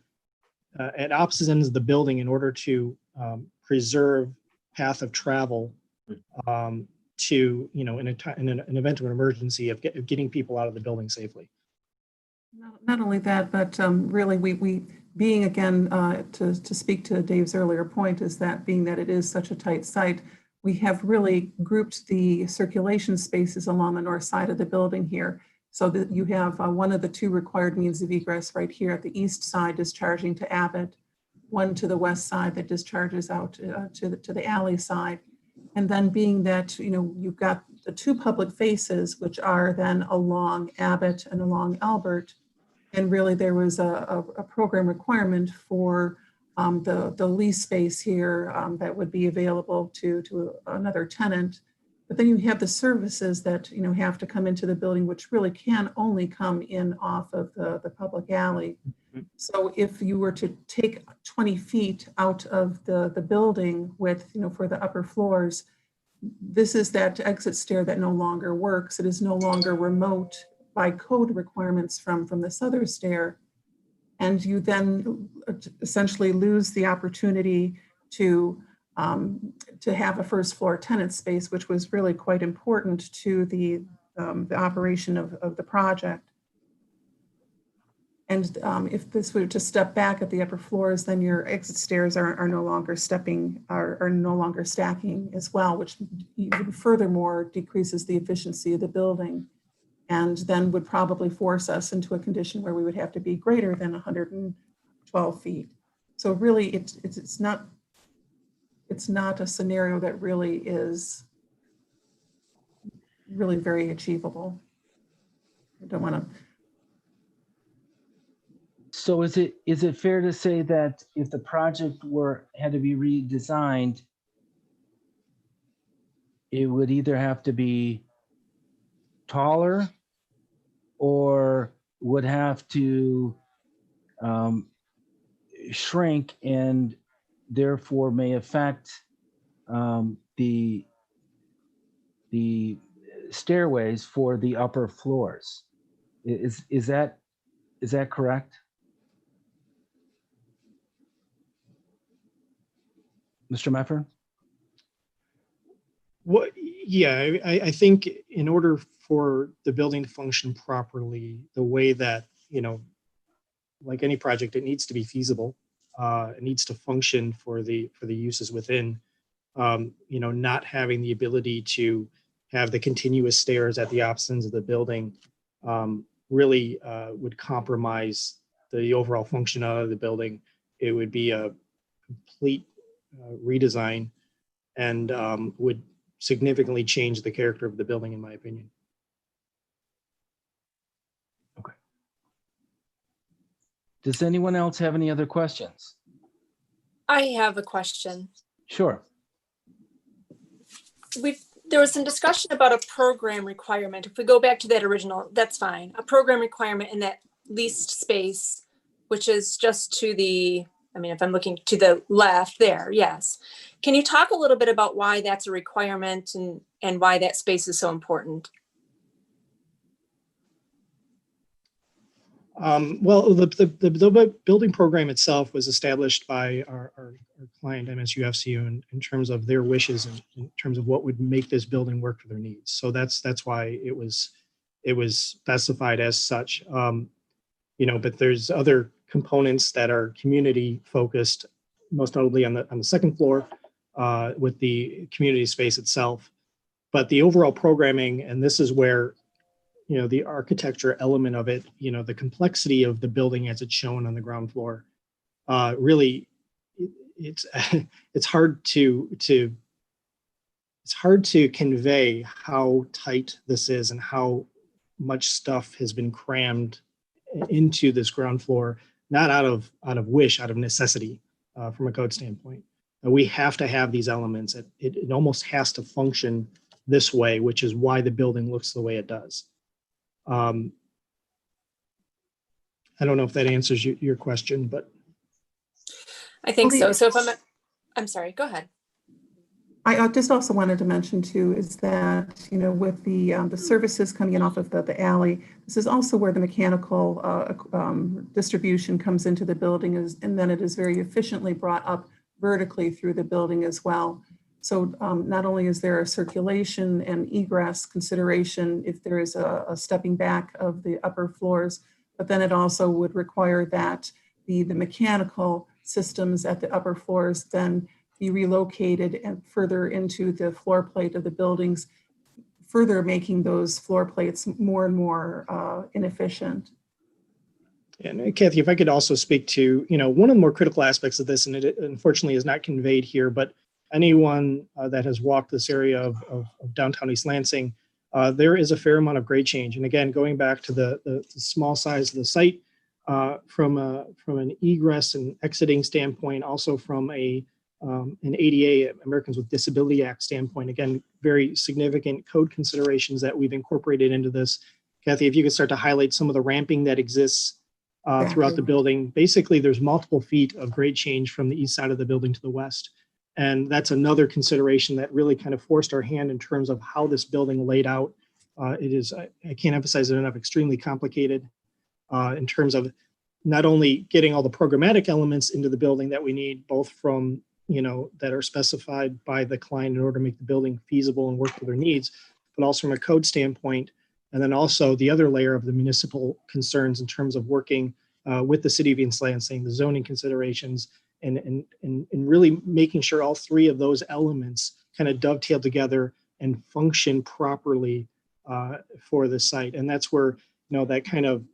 at opposite ends of the building in order to preserve path of travel to, in an event of an emergency of getting people out of the building safely. Not only that, but really we being again, to speak to Dave's earlier point, is that being that it is such a tight site, we have really grouped the circulation spaces along the north side of the building here, so that you have one of the two required means of egress right here at the east side discharging to Abbott, one to the west side that discharges out to the alley side. And then being that, you've got the two public faces, which are then along Abbott and along Albert. And really there was a program requirement for the lease space here that would be available to another tenant. But then you have the services that, have to come into the building, which really can only come in off of the public alley. So if you were to take 20 feet out of the building with, for the upper floors, this is that exit stair that no longer works. It is no longer remote by code requirements from this other stair. And you then essentially lose the opportunity to have a first floor tenant space, which was really quite important to the operation of the project. And if this were to step back at the upper floors, then your exit stairs are no longer are no longer stacking as well, which even furthermore decreases the efficiency of the building, and then would probably force us into a condition where we would have to be greater than 112 feet. So really, it's not a scenario that really is really very achievable. I don't want to. So is it fair to say that if the project had to be redesigned, it would either have to be taller or would have to shrink and therefore may affect the stairways for the upper floors? Is that correct? Mr. Meffer? Well, yeah, I think in order for the building to function properly, the way that, like any project, it needs to be feasible. It needs to function for the uses within, not having the ability to have the continuous stairs at the opposite ends of the building really would compromise the overall function of the building. would be a complete redesign and would significantly change the character of the building, in my opinion. Does anyone else have any other questions? I have a question. Sure. There was some discussion about a program requirement. If we go back to that original, that's fine. A program requirement in that leased space, which is just to the, I mean, if I'm looking to the left there, yes. Can you talk a little bit about why that's a requirement and why that space is so important? Well, the building program itself was established by our client, MSUFCU, in terms of their wishes and in terms of what would make this building work for their needs. So that's why it was specified as such. You know, but there's other components that are community focused, most notably on the second floor with the community space itself. But the overall programming, and this is where, you know, the architecture element of it, you know, the complexity of the building as it's shown on the ground floor, really, it's hard to convey how tight this is and how much stuff has been crammed into this ground floor, not out of wish, out of necessity, from a code standpoint. We have to have these elements. It almost has to function this way, which is why the building looks the way it does. I don't know if that answers your question, but I think so. So if I'm sorry, go ahead. I just also wanted to mention too is that, you know, with the services coming in off of the alley, this is also where the mechanical distribution comes into the building, and then it is very efficiently brought up vertically through the building as well. So not only is there a circulation and egress consideration if there is a stepping back of the upper floors, but then it also would require that the mechanical systems at the upper floors then be relocated and further into the floor plate of the buildings, further making those floor plates more and more inefficient. And Kathy, if I could also speak to, you know, one of the more critical aspects of this, and it unfortunately is not conveyed here, but anyone that has walked this area of downtown East Lansing, there is a fair amount of grade change. And again, going back to the small size of the site, from an egress and exiting standpoint, also from an ADA, Americans with Disability Act standpoint, again, very significant code considerations that we've incorporated into this. Kathy, if you could start to highlight some of the ramping that exists throughout the building. Basically, there's multiple feet of grade change from the east side of the building to the west. And that's another consideration that really kind of forced our hand in terms of how this building laid out. It is, I can't emphasize it enough, extremely complicated in terms of not only getting all the programmatic elements into the building that we need, both from, you know, that are specified by the client in order to make the building feasible and work for their needs, but also from a code standpoint. And then also the other layer of the municipal concerns in terms of working with the city of East Lansing, the zoning considerations, and really making sure all three of those elements kind of dovetail together and function properly for the site. And that's where, you know, that kind of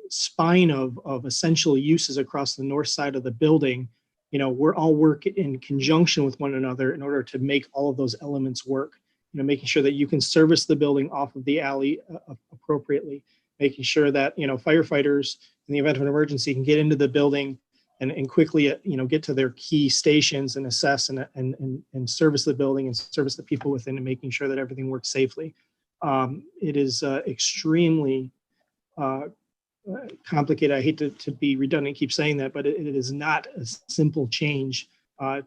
spine of essential uses across the north side of the building, you know, we're all work in conjunction with one another in order to make all of those elements work. You know, making sure that you can service the building off of the alley appropriately, making sure that, you know, firefighters in the event of an emergency can get into the building and quickly, you know, get to their key stations and assess and service the building and service the people within, and making sure that everything works safely. It is extremely complicated. I hate to be redundant, keep saying that, but it is not a simple change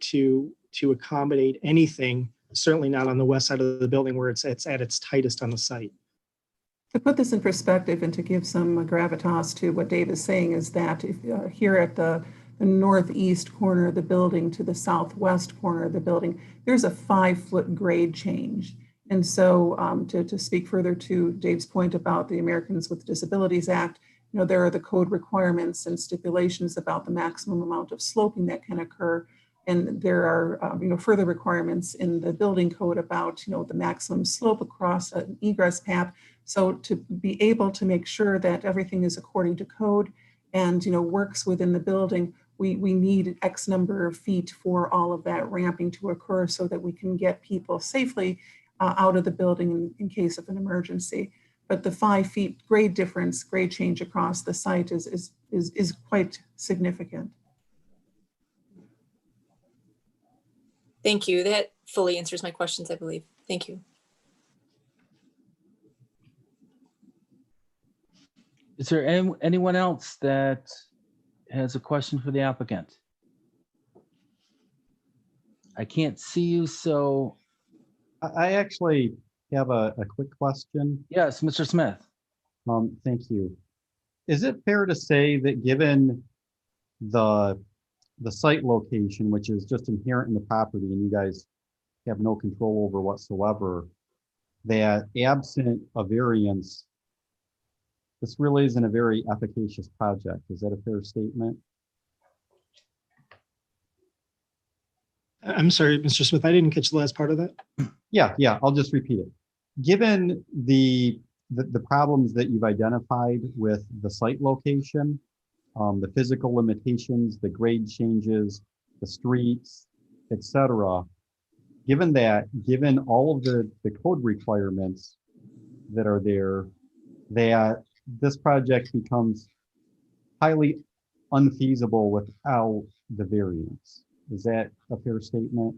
to accommodate anything, certainly not on the west side of the building where it's at its tightest on the site. To put this in perspective and to give some gravitas to what Dave is saying is that if, here at the northeast corner of the building to the southwest corner of the building, there's a 5-foot grade change. And so to speak further to Dave's point about the Americans with Disabilities Act, you know, there are the code requirements and stipulations about the maximum amount of sloping that can occur. And there are, you know, further requirements in the building code about, you know, the maximum slope across an egress path. So to be able to make sure that everything is according to code and, you know, works within the building, we need X number of feet for all of that ramping to occur so that we can get people safely out of the building in case of an emergency. But the 5 feet grade difference, grade change across the site is quite significant. Thank you. That fully answers my questions, I believe. Thank you. Is there anyone else that has a question for the applicant? I can't see you, so I actually have a quick question. yes, Mr. Smith. Thank you. Is it fair to say that given the site location, which is just inherent in the property and you guys have no control over whatsoever, that absent a variance, this really isn't a very efficacious project? Is that a fair statement? I'm sorry, Mr. Smith, I didn't catch the last part of that. Yeah, I'll just repeat it. Given the problems that you've identified with the site location, the physical limitations, the grade changes, the streets, etc. Given all of the code requirements that are there, that this project becomes highly unfeasible without the variance. Is that a fair statement?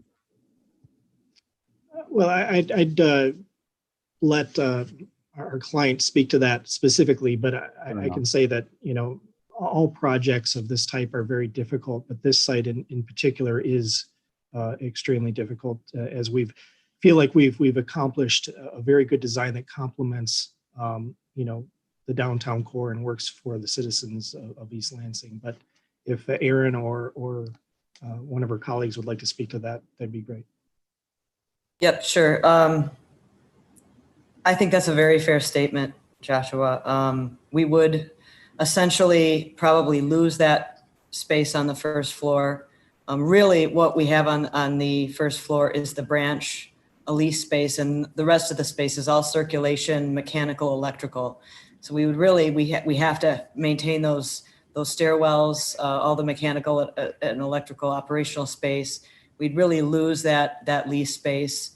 Well, I'd let our client speak to that specifically, but I can say that, you know, all projects of this type are very difficult, but this site in particular is extremely difficult, as feel like we've accomplished a very good design that complements, you know, the downtown core and works for the citizens of East Lansing. But if Aaron or one of her colleagues would like to speak to that, that'd be great. Yep, sure. I think that's a very fair statement, Joshua. We would essentially probably lose that space on the first floor. Really what we have on the first floor is the branch, a lease space, and the rest of the space is all circulation, mechanical, electrical. So we would really, we have to maintain those stairwells, all the mechanical and electrical operational space. We'd really lose that lease space.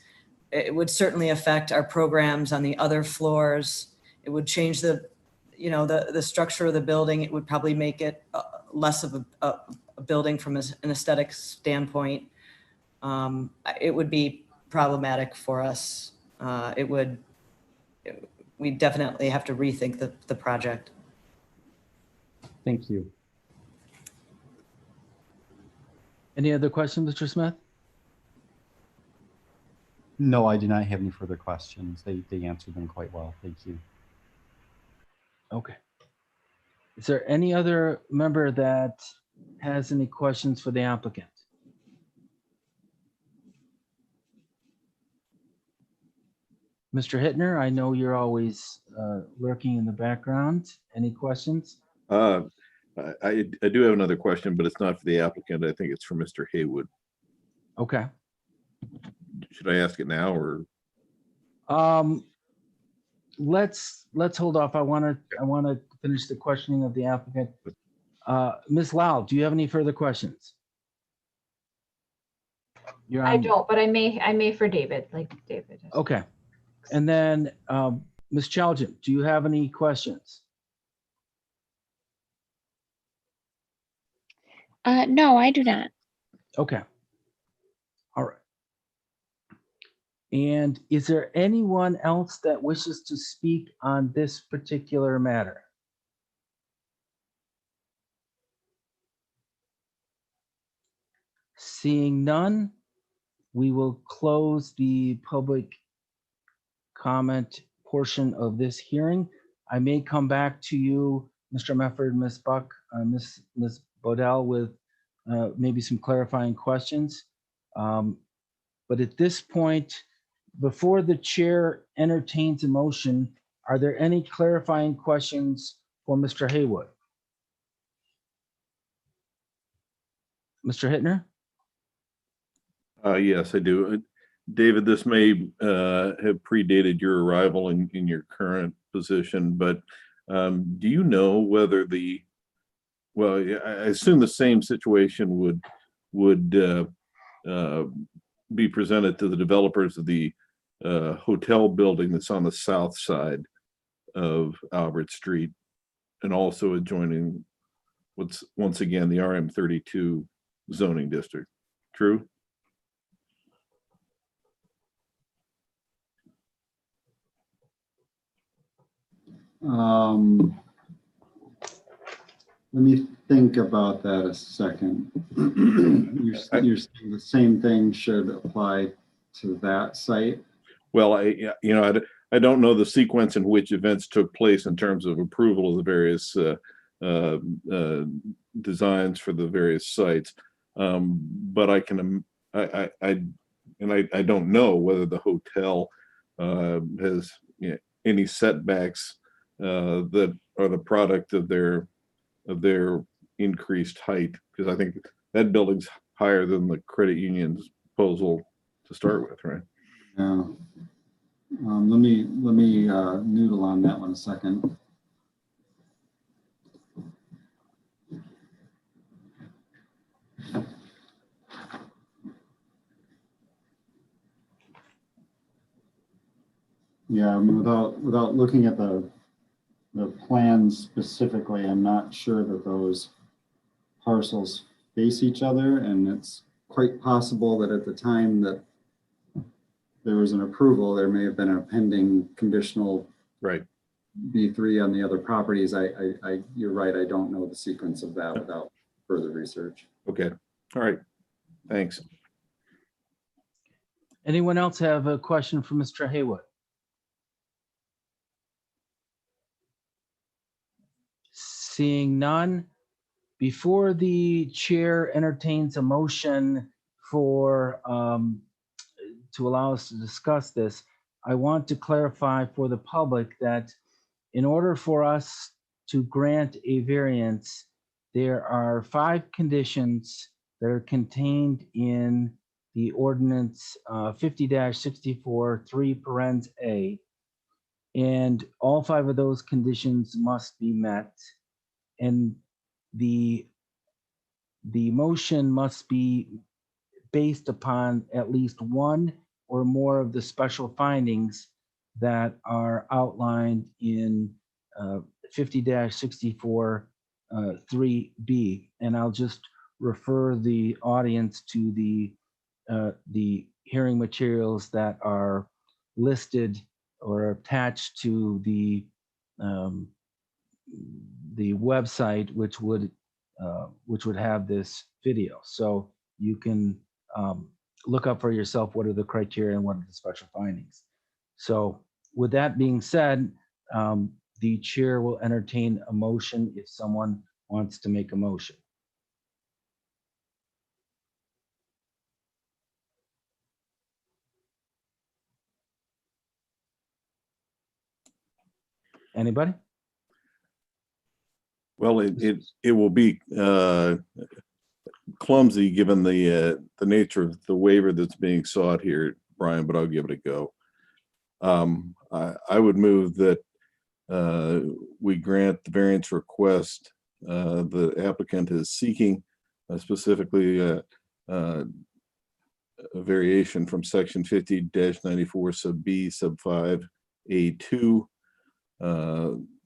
It would certainly affect our programs on the other floors. It would change the structure of the building. It would probably make it less of a building from an aesthetic standpoint. It would be problematic for us. We definitely have to rethink the project. Thank you. Any other questions, Mr. Smith? No, I do not have any further questions. They answered them quite well. Thank you. Okay. Is there any other member that has any questions for the applicant? Mr. Hittner, I know you're always lurking in the background. Any questions? I do have another question, but it's not for the applicant. I think it's for Mr. Haywood. Okay. Should I ask it now or? Let's hold off. I want to finish the questioning of the applicant. Ms. Lau, do you have any further questions? I don't, but I may for David, like David. Okay. And then Ms. Chaljan, do you have any questions? No, I do not. Okay. All right. And is there anyone else that wishes to speak on this particular matter? Seeing none, we will close the public comment portion of this hearing. I may come back to you, Mr. Mefford, Ms. Buck, Ms. Bodell, with maybe some clarifying questions. But at this point, before the chair entertains a motion, are there any clarifying questions for Mr. Haywood? Mr. Hittner? Yes, I do. David, this may have predated your arrival in your current position, but do you know whether the Well, yeah, I assume the same situation would be presented to the developers of the hotel building that's on the south side of Albert Street, and also adjoining what's once again the RM32 zoning district. True? Let me think about that a second. You're saying the same thing should apply to that site? Well, I don't know the sequence in which events took place in terms of approval of the various designs for the various sites, but I don't know whether the hotel has any setbacks that are the product of their increased height, because I think that building's higher than the credit union's proposal to start with, right? Yeah. Let me noodle on that one a second. Yeah, I mean, without looking at the plans specifically, I'm not sure that those parcels face each other, and it's quite possible that at the time that there was an approval, there may have been a pending conditional B3 on the other properties. You're right, I don't know the sequence of that without further research. Okay, all right, thanks. Anyone else have a question for Mr. Haywood? Seeing none, before the chair entertains a motion for to allow us to discuss this, I want to clarify for the public that in order for us to grant a variance, there are 5 conditions that are contained in the ordinance 50-64 3 parens A, and all 5 of those conditions must be met, and the motion must be based upon at least one or more of the special findings that are outlined in 50-64 3B. And I'll just refer the audience to the hearing materials that are listed or attached to the website, which would have this video. So you can look up for yourself what are the criteria and what are the special findings. So with that being said, the chair will entertain a motion if someone wants to make a motion. Anybody? Well, it will be clumsy given the nature of the waiver that's being sought here, Brian, but I'll give it a go. I would move that we grant the variance request the applicant is seeking, specifically a variation from section 50-94 sub B sub 5 A2,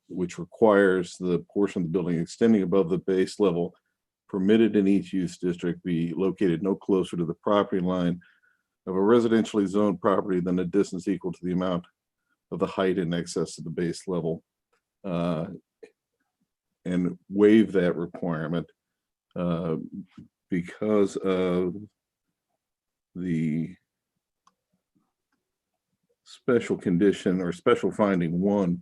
which requires the portion of the building extending above the base level permitted in each use district be located no closer to the property line of a residentially zoned property than a distance equal to the amount of the height in excess of the base level, and waive that requirement because of the special condition or special finding 1,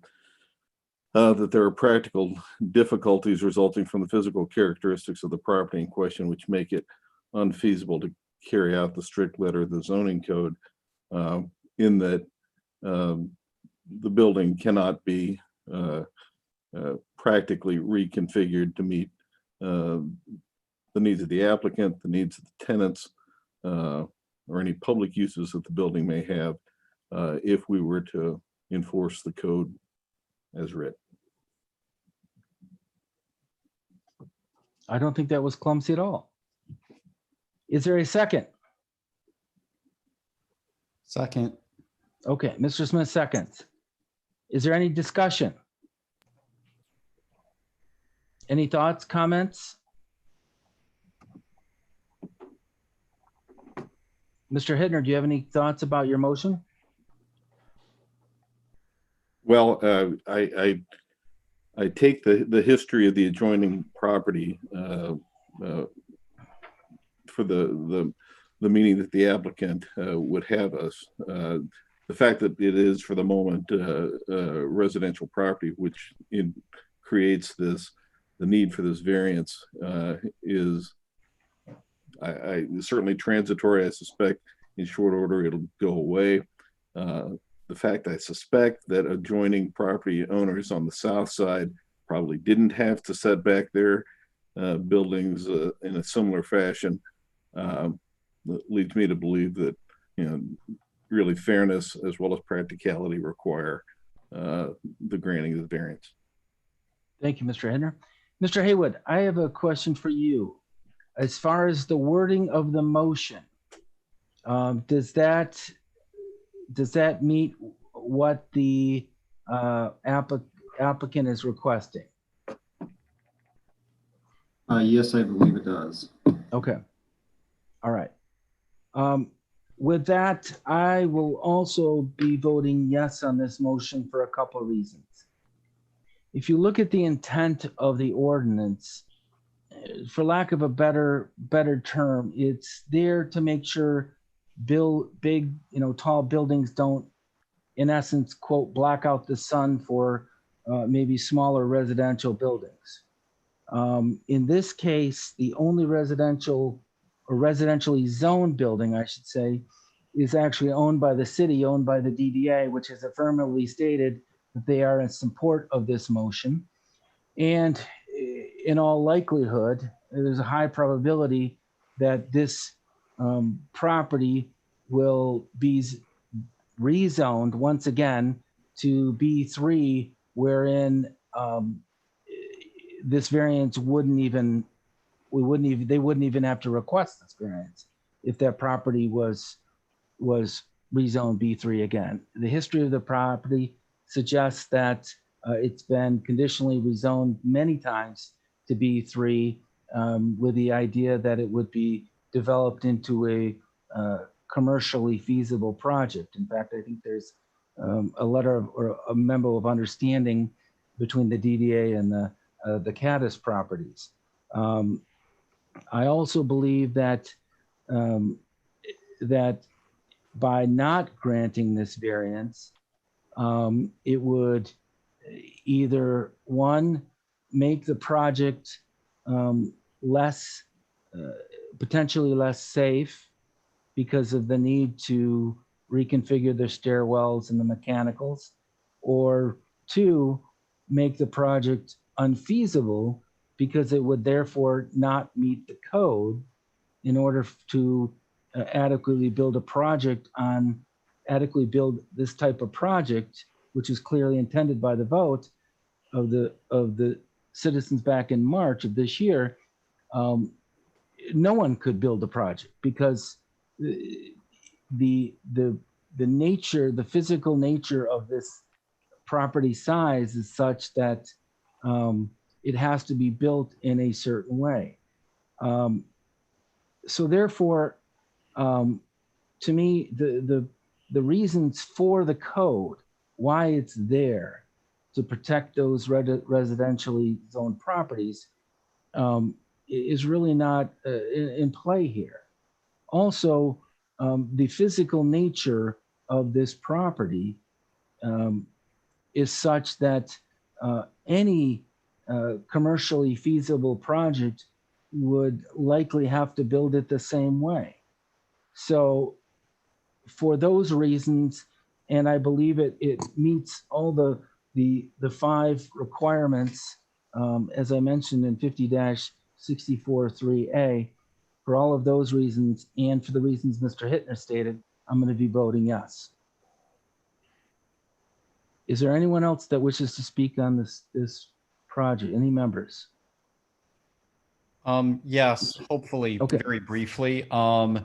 that there are practical difficulties resulting from the physical characteristics of the property in question, which make it unfeasible to carry out the strict letter of the zoning code, in that the building cannot be practically reconfigured to meet the needs of the applicant, the needs of the tenants, or any public uses that the building may have, if we were to enforce the code as written. I don't think that was clumsy at all. Is there a second? Second. Okay, Mr. Smith seconds. Is there any discussion? Any thoughts, comments? Mr. Hittner, do you have any thoughts about your motion? Well, I take the history of the adjoining property for the meaning that the applicant would have us. The fact that it is for the moment residential property, which creates the need for this variance is I certainly transitory. I suspect in short order it'll go away. The fact I suspect that adjoining property owners on the south side probably didn't have to set back their buildings in a similar fashion leads me to believe that, really fairness as well as practicality require the granting of the variance. Thank you, Mr. Hittner. Mr. Haywood, I have a question for you. As far as the wording of the motion, does that meet what the applicant is requesting? Yes, I believe it does. Okay. All right. With that, I will also be voting yes on this motion for a couple of reasons. If you look at the intent of the ordinance, for lack of a better term, it's there to make sure big, tall buildings don't, in essence, quote, black out the sun for maybe smaller residential buildings. In this case, the only residential or residentially zoned building, I should say, is actually owned by the city, owned by the DDA, which has affirmatively stated that they are in support of this motion. And in all likelihood, there's a high probability that this property will be rezoned once again to B3, wherein this variance they wouldn't even have to request this variance if that property was rezoned B3 again. The history of the property suggests that it's been conditionally rezoned many times to B3 with the idea that it would be developed into a commercially feasible project. In fact, I think there's a letter or a memo of understanding between the DDA and the Caddis properties. I also believe that that by not granting this variance, it would either one, make the project potentially less safe because of the need to reconfigure the stairwells and the mechanicals, or two, make the project unfeasible because it would therefore not meet the code in order to adequately build this type of project, which is clearly intended by the vote of the citizens back in March of this year. No one could build a project because the physical nature of this property size is such that it has to be built in a certain way. So therefore, to me, the reasons for the code, why it's there to protect those residentially zoned properties, is really not in play here. Also, the physical nature of this property is such that any commercially feasible project would likely have to build it the same way. So for those reasons, and I believe it meets all the 5 requirements, as I mentioned in 50-64-3A, for all of those reasons, and for the reasons Mr. Hittner stated, I'm going to be voting yes. Is there anyone else that wishes to speak on this project? Any members? Yes, hopefully, Okay. very briefly. I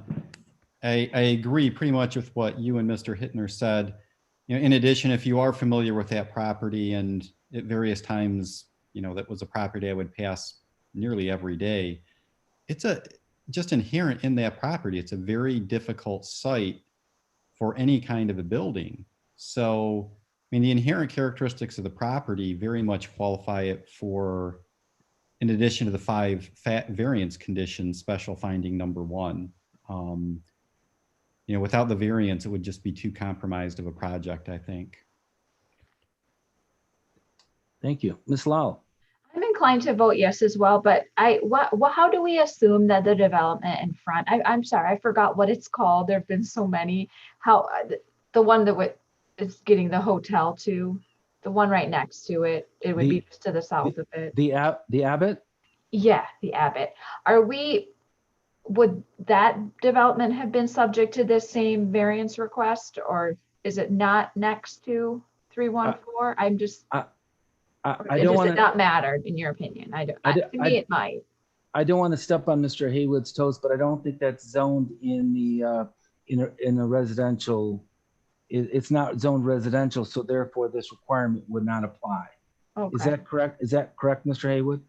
agree pretty much with what you and Mr. Hittner said. You know, in addition, if you are familiar with that property, and at various times, you know, that was a property I would pass nearly every day. It's just inherent in that property. It's a very difficult site for any kind of a building. So, I mean, the inherent characteristics of the property very much qualify it for, in addition to the 5 variance conditions, special finding number 1. You know, without the variance, it would just be too compromised of a project, I think. Thank you. Ms. Lal. I'm inclined to vote yes as well, but how do we assume that the development in front, I'm sorry, I forgot what it's called. There've been so many, how the one that is getting the hotel to, the one right next to it, it would be just to the south of it. The Abbot? Yeah, the Abbot. Would that development have been subject to this same variance request, or is it not next to 314? I'm just, I don't want to not matter in your opinion. To me, it might. I don't want to step on Mr. Haywood's toes, but I don't think that's zoned in the in a residential. It's not zoned residential, so therefore this requirement would not apply. Okay. Is that correct? Is that correct, Mr. Haywood?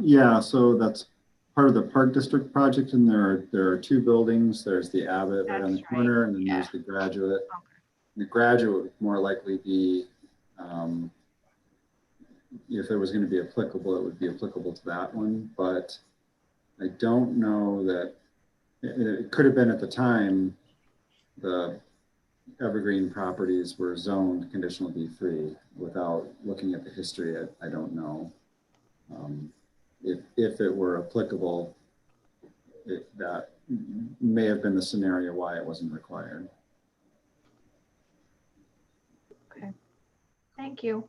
Yeah, so that's part of the Park District project, and there are 2 buildings. There's the Abbot right on the corner, and then there's the Graduate. Okay. The Graduate would more likely be, if it was going to be applicable, it would be applicable to that one. But I don't know that it could have been at the time the Evergreen properties were zoned conditional B3. Without looking at the history, I don't know. If it were applicable, that may have been the scenario why it wasn't required. Okay. Thank you.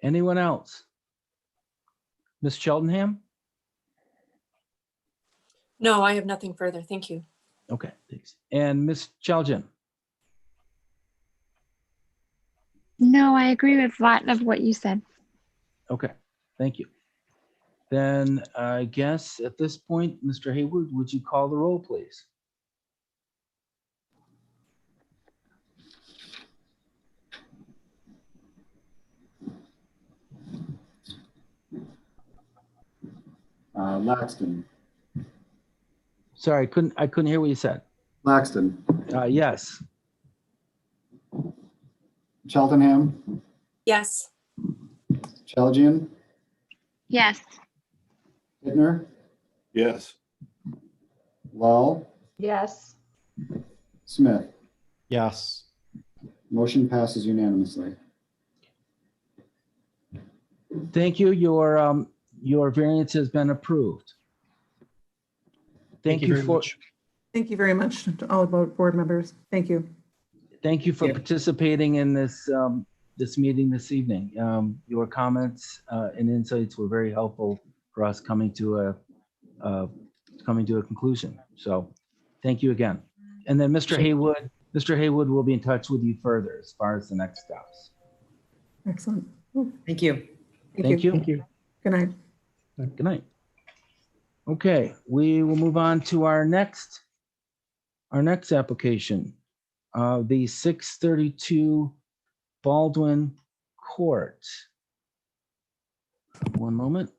Anyone else? Ms. Cheltenham? No, I have nothing further. Thank you. Okay, thanks. And Ms. Chaljan? No, I agree with a lot of what you said. Okay, thank you. Then I guess at this point, Mr. Haywood, would you call the roll, please? Laxton. Sorry, I couldn't hear what you said. Laxton. Yes. Cheltenham. Yes. Chaljian. Yes. Hittner. Yes. Lal. Yes. Smith. Yes. Motion passes unanimously. Thank you. Your variance has been approved. Thank you very for much. Thank you very much to all board members. Thank you. thank you for Yeah. participating in this this meeting this evening. Your comments and insights were very helpful for us coming to a conclusion. So thank you again. And then Mr. Haywood will be in touch with you further as far as the next steps. Excellent. Thank you. Thank you. Thank you. Good night. Good night. Okay, we will move on to our next application, the 632 Baldwin Court. One moment.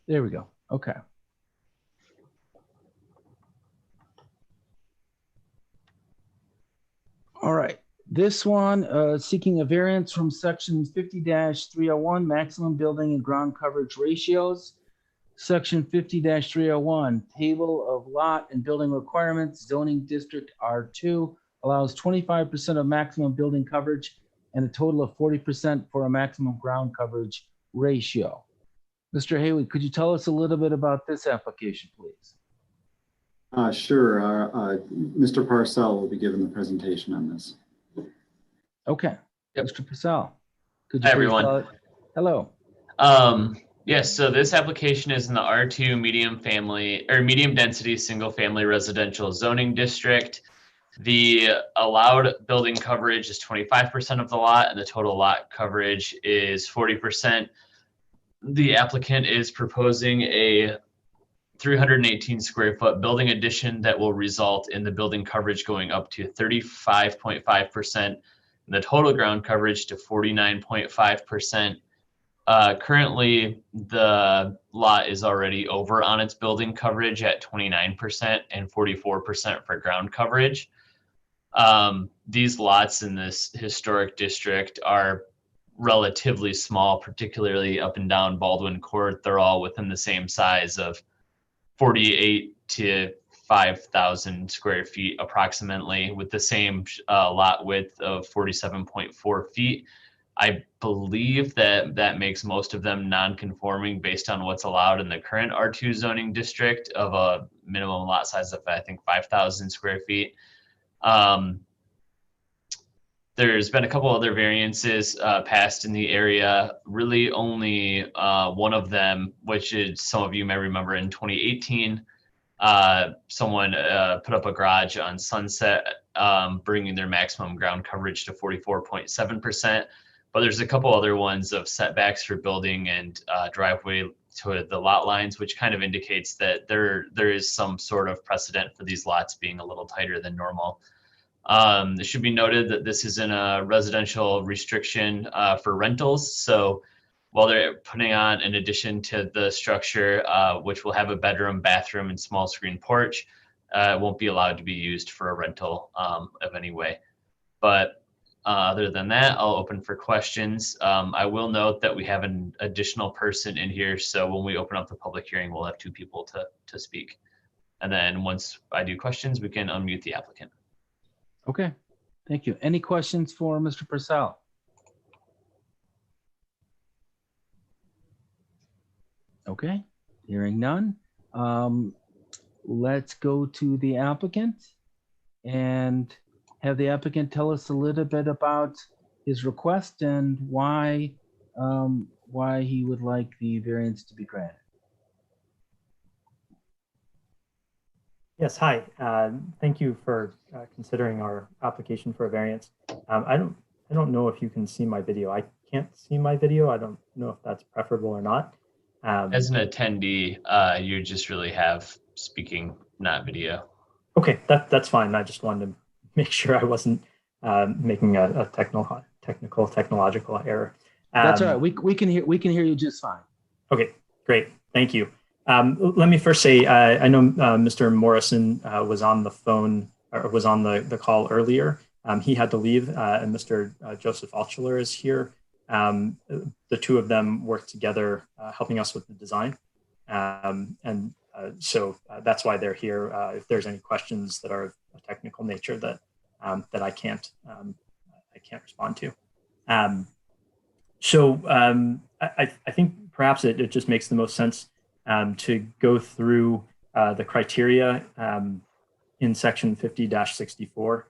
There we go. Okay. All right. This one, seeking a variance from section 50-301, maximum building and ground coverage ratios. Section 50-301, table of lot and building requirements, zoning district R2 allows 25% of maximum building coverage and a total of 40% for a maximum ground coverage ratio. Mr. Haywood, could you tell us a little bit about this application, please? Sure. Mr. Parcell will be giving the presentation on this. Okay. Yep. Mr. Purcell, could you Hi, please everyone. tell it? Hello. Yes, so this application is in the R2 medium density single family residential zoning district. The allowed building coverage is 25% of the lot and the total lot coverage is 40%. The applicant is proposing a 318 square foot building addition that will result in the building coverage going up to 35.5% and the total ground coverage to 49.5%. Currently, the lot is already over on its building coverage at 29% and 44% for ground coverage. These lots in this historic district are relatively small, particularly up and down Baldwin Court. They're all within the same size of 48 to 5,000 square feet approximately, with the same lot width of 47.4 feet. I believe that makes most of them non-conforming based on what's allowed in the current R2 zoning district of a minimum lot size of, I think, 5,000 square feet. There's been a couple other variances passed in the area, really only one of them, which is some of you may remember in 2018, someone put up a garage on Sunset, bringing their maximum ground coverage to 44.7%. But there's a couple other ones of setbacks for building and driveway to the lot lines, which kind of indicates that there is some sort of precedent for these lots being a little tighter than normal. It should be noted that this is in a residential restriction for rentals. So while they're putting on an addition to the structure, which will have a bedroom, bathroom, and small screen porch, it won't be allowed to be used for a rental of any way. But other than that, I'll open for questions. I will note that we have an additional person in here. So when we open up the public hearing, we'll have two people to speak. And then once I do questions, we can unmute the applicant. Okay, thank you. Any questions for Mr. Purcell? Okay, hearing none. Let's go to the applicant and have the applicant tell us a little bit about his request and why he would like the variance to be granted. Yes, hi. Thank you for considering our application for a variance. I don't know if you can see my video. I can't see my video. I don't know if that's preferable or not. As an attendee, you just really have speaking, not video. Okay, that's fine. I just wanted to make sure I wasn't making a technological error. That's all right. We can hear you just fine. Okay, great. Thank you. Let me first say, I know Mr. Morrison was on the phone or was on the call earlier. He had to leave, and Mr. Joseph Altschuler is here. The two of them work together, helping us with the design. So that's why they're here. If there's any questions that are of a technical nature that I can't respond to. I think perhaps it just makes the most sense to go through the criteria in section 50-64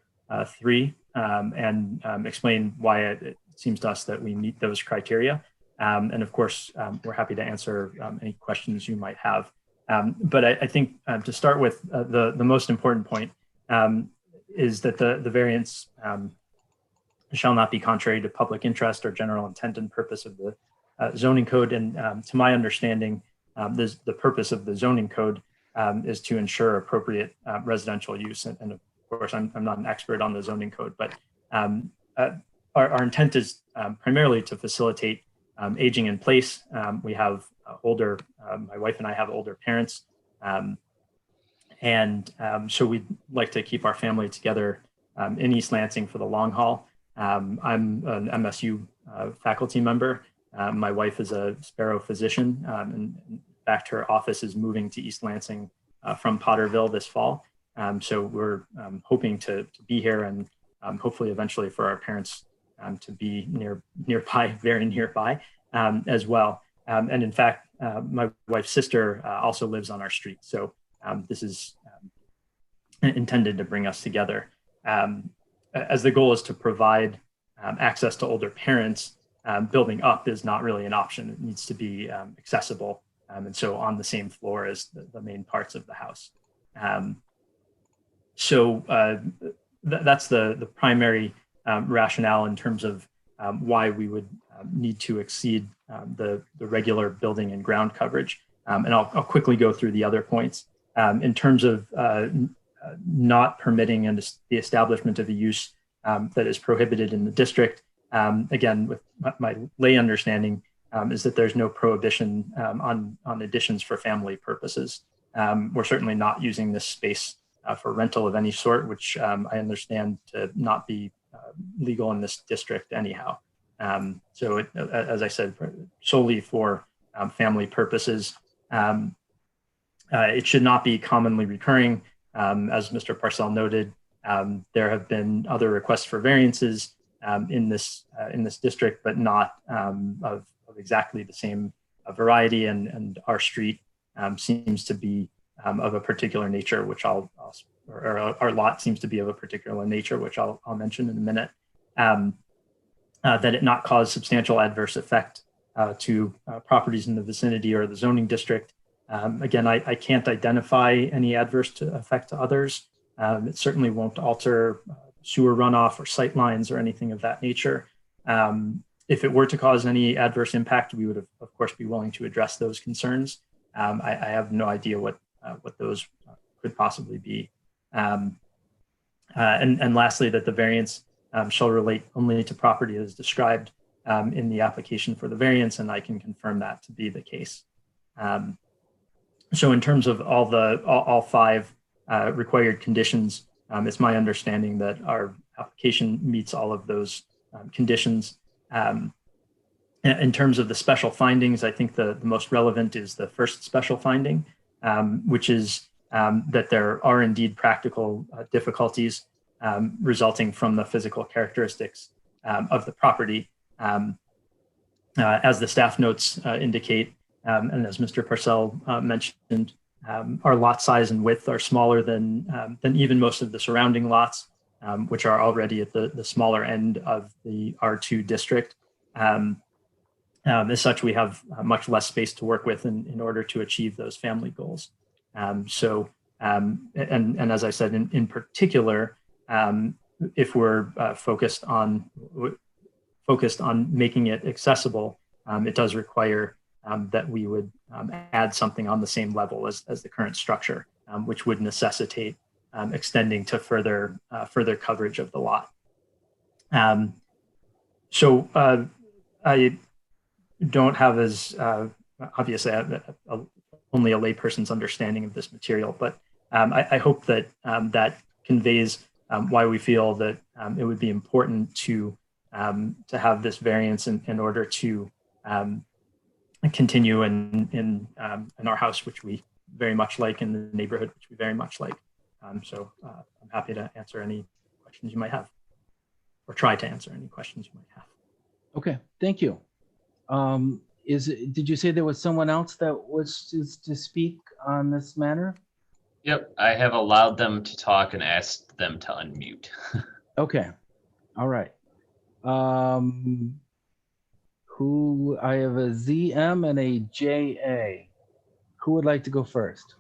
3 and explain why it seems to us that we meet those criteria. And of course, we're happy to answer any questions you might have. But I think to start with, the most important point is that the variance shall not be contrary to public interest or general intent and purpose of the zoning code. And to my understanding, the purpose of the zoning code is to ensure appropriate residential use. And of course, I'm not an expert on the zoning code, but our intent is primarily to facilitate aging in place. We have my wife and I have older parents. So we'd like to keep our family together in East Lansing for the long haul. I'm an MSU faculty member. My wife is a Sparrow physician, and in fact, her office is moving to East Lansing from Potterville this fall. So we're hoping to be here and hopefully eventually for our parents to be nearby, very nearby as well. And in fact, my wife's sister also lives on our street. So this is intended to bring us together. As the goal is to provide access to older parents, building up is not really an option. It needs to be accessible. And so on the same floor as the main parts of the house. That's the primary rationale in terms of why we would need to exceed the regular building and ground coverage. And I'll quickly go through the other points. In terms of not permitting the establishment of a use that is prohibited in the district, again, with my lay understanding, is that there's no prohibition on additions for family purposes. We're certainly not using this space for rental of any sort, which I understand to not be legal in this district anyhow. So as I said, solely for family purposes. It should not be commonly recurring. As Mr. Parcell noted, there have been other requests for variances in this district, but not of exactly the same variety, and our street seems to be of a particular nature, which or our lot seems to be of a particular nature, which I'll mention in a minute, that it not cause substantial adverse effect to properties in the vicinity or the zoning district. Again, I can't identify any adverse effect to others. It certainly won't alter sewer runoff or sight lines or anything of that nature. If it were to cause any adverse impact, we would, of course, be willing to address those concerns. I have no idea what those could possibly be. And lastly, that the variance shall relate only to property as described in the application for the variance, and I can confirm that to be the case. So in terms of all five required conditions, it's my understanding that our application meets all of those conditions. In terms of the special findings, I think the most relevant is the first special finding, which is that there are indeed practical difficulties resulting from the physical characteristics of the property. As the staff notes indicate, and as Mr. Parcell mentioned, our lot size and width are smaller than even most of the surrounding lots, which are already at the smaller end of the R2 district. As such, we have much less space to work with in order to achieve those family goals. And as I said, in particular, if we're focused on making it accessible, it does require that we would add something on the same level as the current structure, which would necessitate extending to further coverage of the lot. So I don't have as obviously only a layperson's understanding of this material, but I hope that that conveys why we feel that it would be important to have this variance in order to continue in our house, which we very much like, in the neighborhood, which we very much like. So I'm happy to answer any questions you might have, or try to answer any questions you might have. Okay, thank you. Did you say there was someone else that was to speak on this matter? Yep, I have allowed them to talk and asked them to unmute. Okay, all right. Who I have a ZM and a JA. Who would like to go first?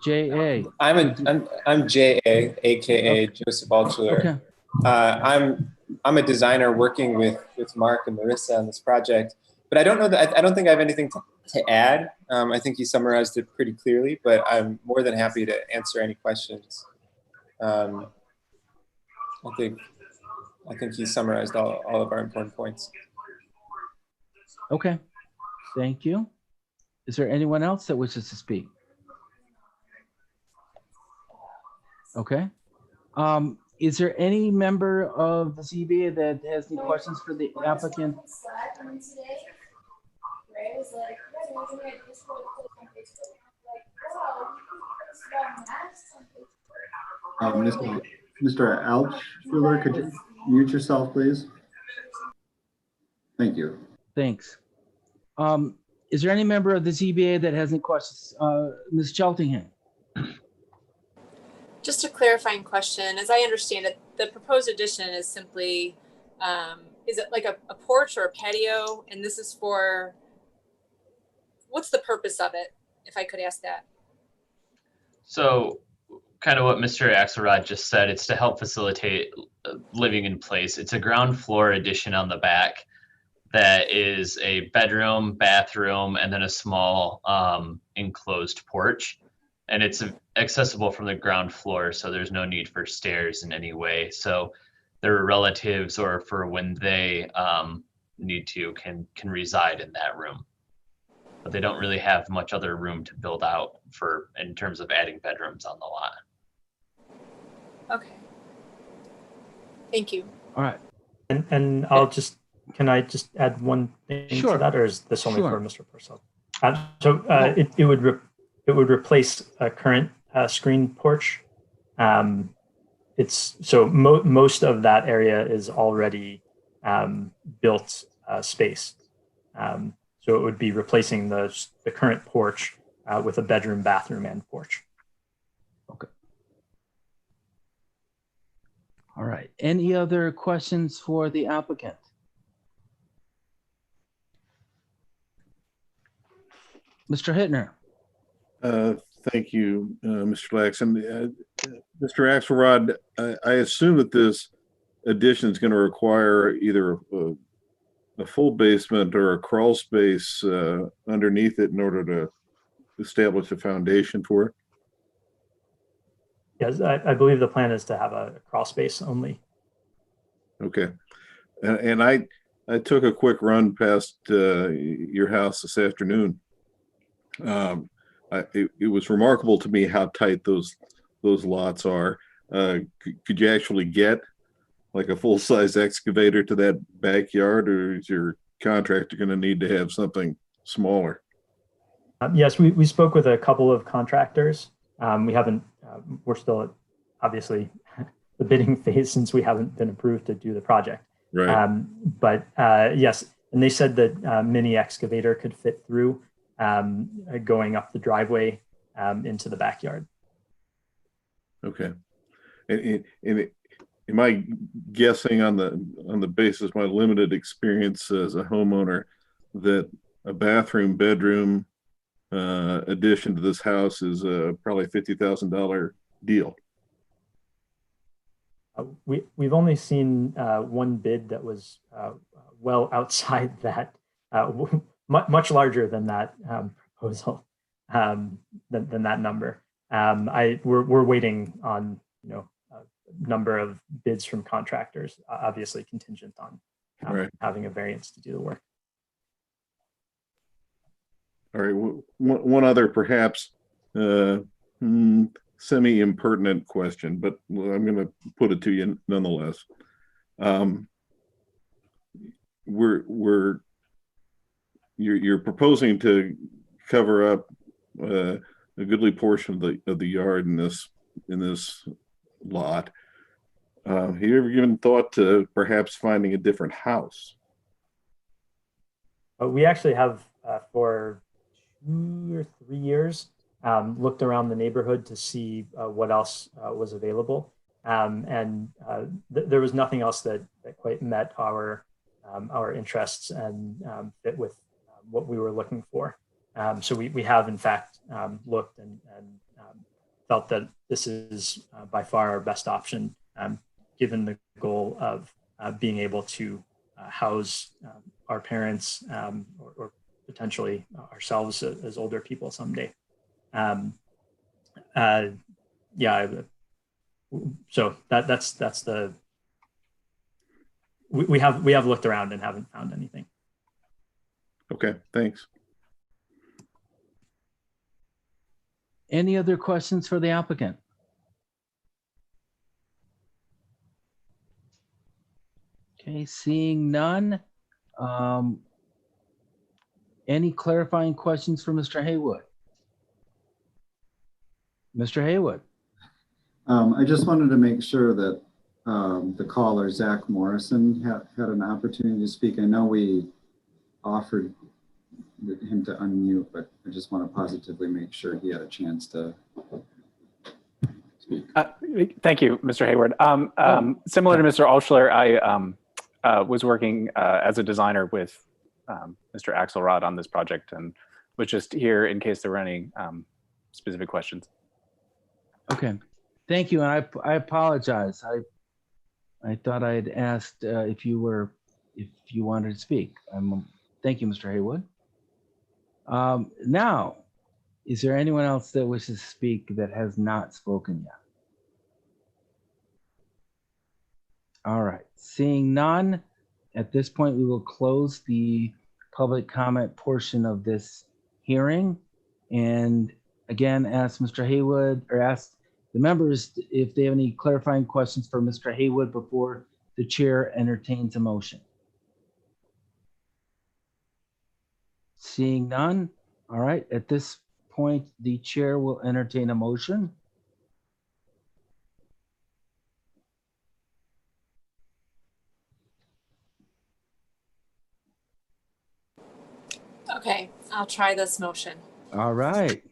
JA. I'm JA, aka Joseph Altschuler. Okay. I'm a designer working with Mark and Marissa on this project, but I don't know that I don't think I have anything to add. I think he summarized it pretty clearly, but I'm more than happy to answer any questions. I think he summarized all of our important points. Okay, thank you. Is there anyone else that wishes to speak? Okay. Is there any member of the ZBA that has any questions for the applicant? Mr. Altschuler, could you mute yourself, please. Thank you. Thanks. Is there any member of the ZBA that has any questions? Ms. Cheltenham? Just a clarifying question. As I understand it, the proposed addition is simply, is it like a porch or a patio? And this is for, what's the purpose of it, if I could ask that? So kind of what Mr. Axelrod just said, it's to help facilitate living in place. It's a ground floor addition on the back that is a bedroom, bathroom, and then a small enclosed porch. And it's accessible from the ground floor, so there's no need for stairs in any way. So their relatives, or for when they need to, can reside in that room. But they don't really have much other room to build out for in terms of adding bedrooms on the lot. Okay. Thank you. All right. And I'll just, can I just add one thing Sure. to that, or is this only Sure. for Mr. Purcell? It would replace a current screen porch. It's so most of that area is already built space. So it would be replacing the current porch with a bedroom, bathroom, and porch. Okay. All right. Any other questions for the applicant? Mr. Hittner? Thank you, Mr. Lax. And Mr. Axelrod, I assume that this addition is going to require either a full basement or a crawl space underneath it in order to establish a foundation for it. Yes, I believe the plan is to have a crawl space only. Okay. And I took a quick run past your house this afternoon. It was remarkable to me how tight those lots are. Could you actually get like a full-size excavator to that backyard, or is your contractor going to need to have something smaller? Yes, we spoke with a couple of contractors. We haven't, we're still at, obviously, the bidding phase since we haven't been approved to do the project. Right. But yes, and they said that mini excavator could fit through going up the driveway into the backyard. Okay. Am I guessing on the basis of my limited experience as a homeowner that a bathroom, bedroom addition to this house is probably a $50,000 deal? We've only seen one bid that was well outside that, much larger than that proposal, than that number. We're waiting on number of bids from contractors, obviously contingent on Right. having a variance to do the work. All right. One other perhaps semi-impertinent question, but I'm going to put it to you nonetheless. You're proposing to cover up a goodly portion of the yard in this lot. Have you ever given thought to perhaps finding a different house? We actually have for 2 or 3 years looked around the neighborhood to see what else was available, and there was nothing else that quite met our interests and fit with what we were looking for. So we have in fact looked and felt that this is by far our best option, given the goal of being able to house our parents or potentially ourselves as older people someday. Yeah, so that's the, we have looked around and haven't found anything. Okay, thanks. Any other questions for the applicant? Okay, seeing none. Any clarifying questions for Mr. Haywood? Mr. Haywood? I just wanted to make sure that the caller, Zach Morrison, had an opportunity to speak. I know we offered him to unmute, but I just want to positively make sure he had a chance to speak. Thank you, Mr. Hayward. Similar to Mr. Alschler, I was working as a designer with Mr. Axelrod on this project and was just here in case there were any specific questions. Okay, thank you. And I apologize. I thought I had asked if you wanted to speak. Thank you, Mr. Haywood. Now, is there anyone else that wishes to speak that has not spoken yet? All right, seeing none, at this point, we will close the public comment portion of this hearing. And again, ask Mr. Haywood, or ask the members if they have any clarifying questions for Mr. Haywood before the chair entertains a motion. Seeing none, all right, at this point, the chair will entertain a motion. Okay, I'll try this motion. All right.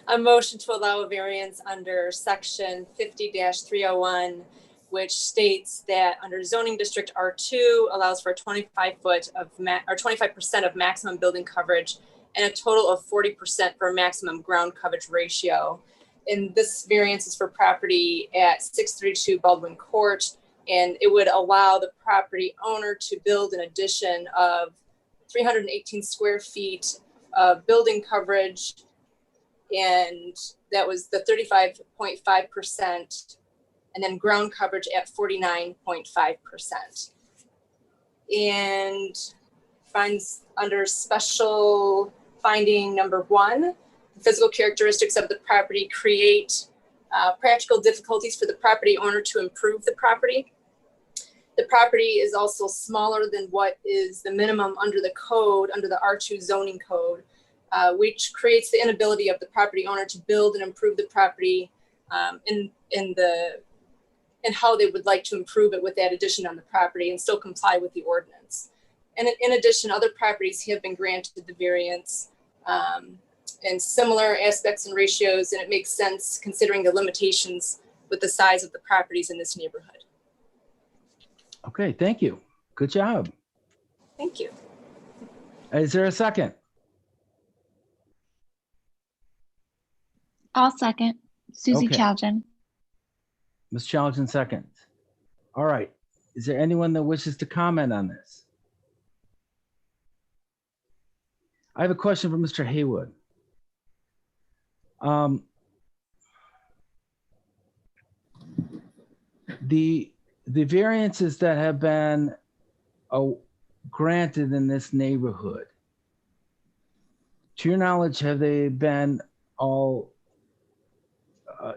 A motion to allow a variance under section 50-301, which states that under zoning district R2 allows for 25% of maximum building coverage and a total of 40% for a maximum ground coverage ratio. And this variance is for property at 632 Baldwin Court, and it would allow the property owner to build an addition of 318 square feet of building coverage, and that was the 35.5%, and then ground coverage at 49.5%. And finds under special finding number 1, the physical characteristics of the property create practical difficulties for the property owner to improve the property. The property is also smaller than what is the minimum under the code, under the R2 zoning code, which creates the inability of the property owner to build and improve the property in how they would like to improve it with that addition on the property and still comply with the ordinance. And in addition, other properties have been granted the variance and similar aspects and ratios, and it makes sense considering the limitations with the size of the properties in this neighborhood. Okay, thank you. Good job. Thank you. Is there a second? I'll second. Susie Okay. Chalgen. Ms. Chalgen seconds. All right. Is there anyone that wishes to comment on this? I have a question for Mr. Haywood. The variances that have been granted in this neighborhood, to your knowledge, have they been all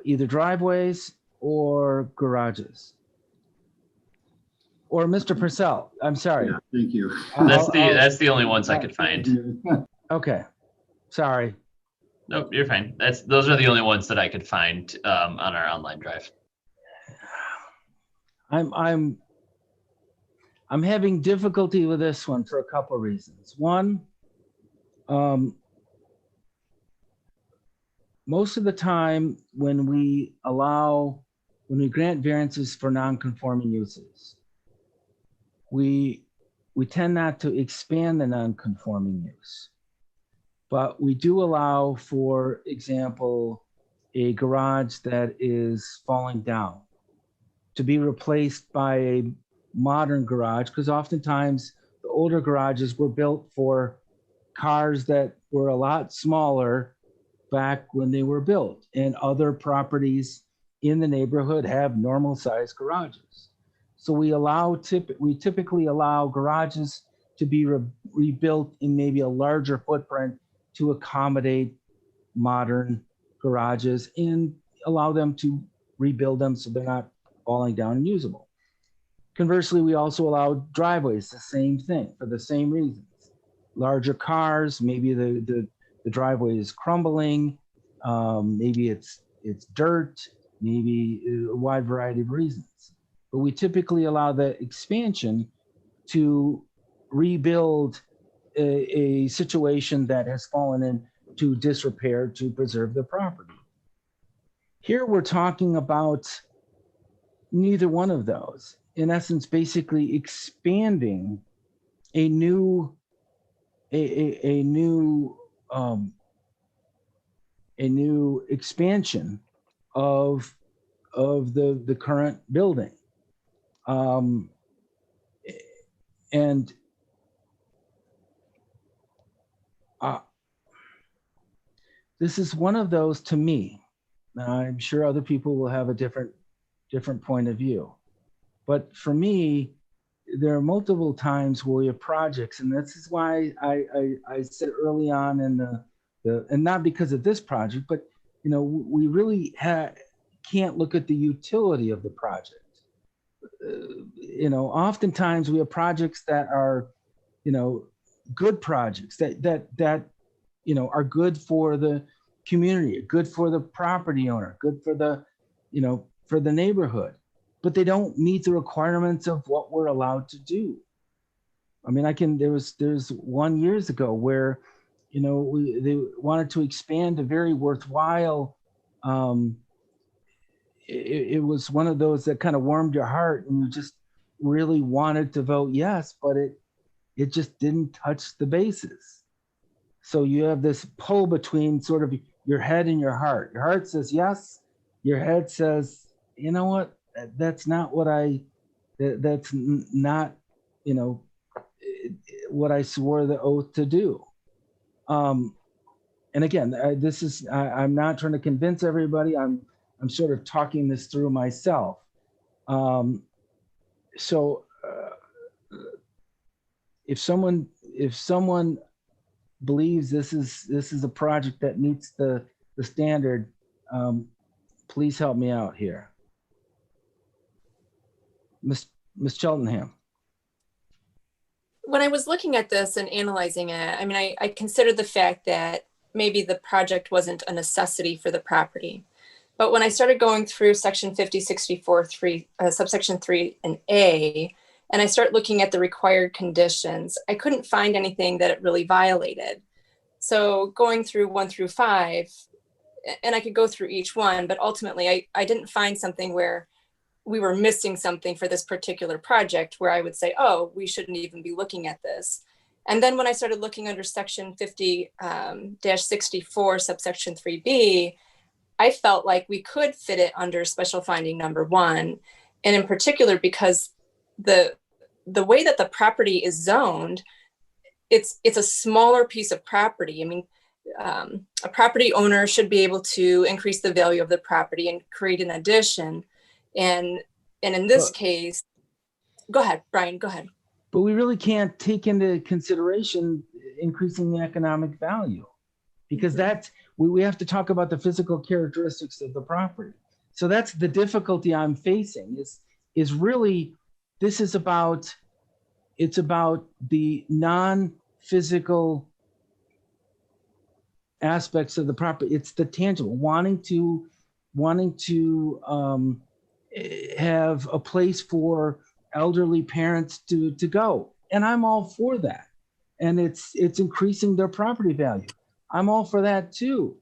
either driveways or garages? Or Mr. Purcell, I'm sorry. Yeah, thank you. That's the only ones I could find. Okay, sorry. Nope, you're fine. Those are the only ones that I could find on our online drive. I'm having difficulty with this one for a couple of reasons. One, most of the time when we grant variances for non-conforming uses, we tend not to expand the non-conforming use, but we do allow, for example, a garage that is falling down to be replaced by a modern garage, because oftentimes the older garages were built for cars that were a lot smaller back when they were built, and other properties in the neighborhood have normal sized garages. So we typically allow garages to be rebuilt in maybe a larger footprint to accommodate modern garages and allow them to rebuild them so they're not falling down and usable. Conversely, we also allow driveways, the same thing, for the same reasons. Larger cars, maybe the driveway is crumbling, maybe it's dirt, maybe a wide variety of reasons. But we typically allow the expansion to rebuild a situation that has fallen into disrepair to preserve the property. Here we're talking about neither one of those. In essence, basically expanding a new expansion of the current building. And this is one of those, to me. Now, I'm sure other people will have a different point of view, but for me, there are multiple times where we have projects, and this is why I said early on in and not because of this project, but we really can't look at the utility of the project. Oftentimes we have projects that are, good projects that are good for the community, good for the property owner, good for the, for the neighborhood, but they don't meet the requirements of what we're allowed to do. I mean, there's 1 year ago where, they wanted to expand a very worthwhile, it was one of those that kind of warmed your heart and you just really wanted to vote yes, but it just didn't touch the bases. So you have this pull between sort of your head and your heart. Your heart says yes, your head says, you know what, that's not what that's not, what I swore the oath to do. And again, I'm not trying to convince everybody. I'm sort of talking this through myself. If someone believes this is a project that meets the standard, please help me out here. Ms. Cheltenham. When I was looking at this and analyzing it, I mean, I considered the fact that maybe the project wasn't a necessity for the property. But when I started going through section 5064, subsection 3 and A, and I start looking at the required conditions, I couldn't find anything that it really violated. So going through 1 through 5, and I could go through each one, but ultimately I didn't find something where we were missing something for this particular project where I would say, oh, we shouldn't even be looking at this. And then when I started looking under section 50-64, subsection 3B, I felt like we could fit it under special finding number 1. And in particular, because the way that the property is zoned, it's a smaller piece of property. I mean, a property owner should be able to increase the value of the property and create an addition. And in this case, go ahead, Brian, go ahead. But we really can't take into consideration increasing the economic value, because we have to talk about the physical characteristics of the property. So that's the difficulty I'm facing is really, it's about the non-physical aspects of the property. It's the tangible, wanting to have a place for elderly parents to go. And I'm all for that. And it's increasing their property value. I'm all for that too.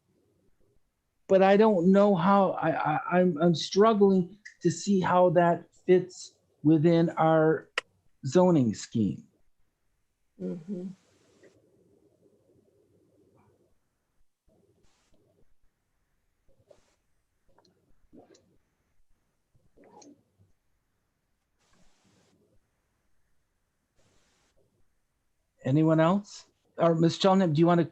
But I don't know how, I'm struggling to see how that fits within our zoning scheme. Mm-hmm. Anyone else? Or Ms. Cheltenham, do you want to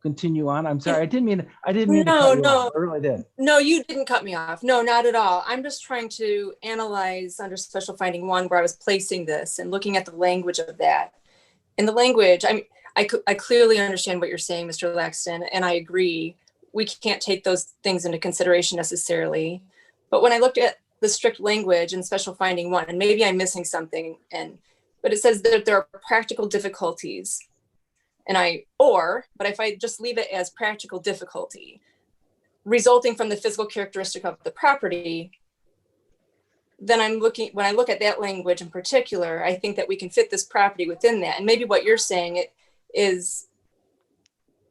continue on? I'm sorry, I didn't mean to cut you off. I really did. No, you didn't cut me off. No, not at all. I'm just trying to analyze under special finding 1 where I was placing this and looking at the language of that. In the language, I clearly understand what you're saying, Mr. Laxton, and I agree. We can't take those things into consideration necessarily. But when I looked at the strict language in special finding 1, and maybe I'm missing something, but it says that there are practical difficulties. But if I just leave it as practical difficulty, resulting from the physical characteristic of the property, then when I look at that language in particular, I think that we can fit this property within that. And maybe what you're saying it is,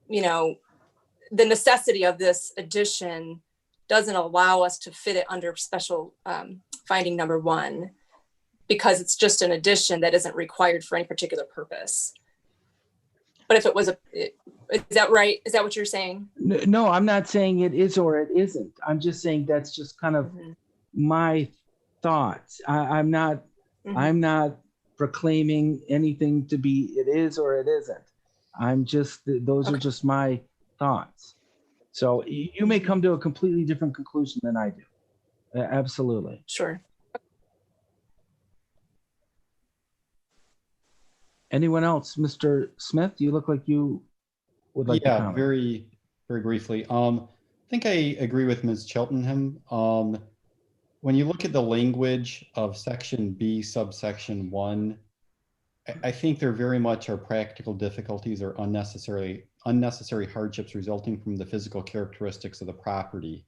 you know, the necessity of this addition doesn't allow us to fit it under special finding number 1, because it's just an addition that isn't required for any particular purpose. But if it was is that right? Is that what you're saying? No, I'm not saying it is or it isn't. I'm just saying that's just kind of my thoughts. I'm not proclaiming anything to be it is or it isn't. I'm just, those are just my thoughts. So you may come to a completely different conclusion than I do. Absolutely. Sure. Anyone else? Mr. Smith, you look like you would like to comment. Very briefly. I think I agree with Ms. Cheltenham. When you look at the language of section B, subsection 1, I think there very much are practical difficulties or unnecessary hardships resulting from the physical characteristics of the property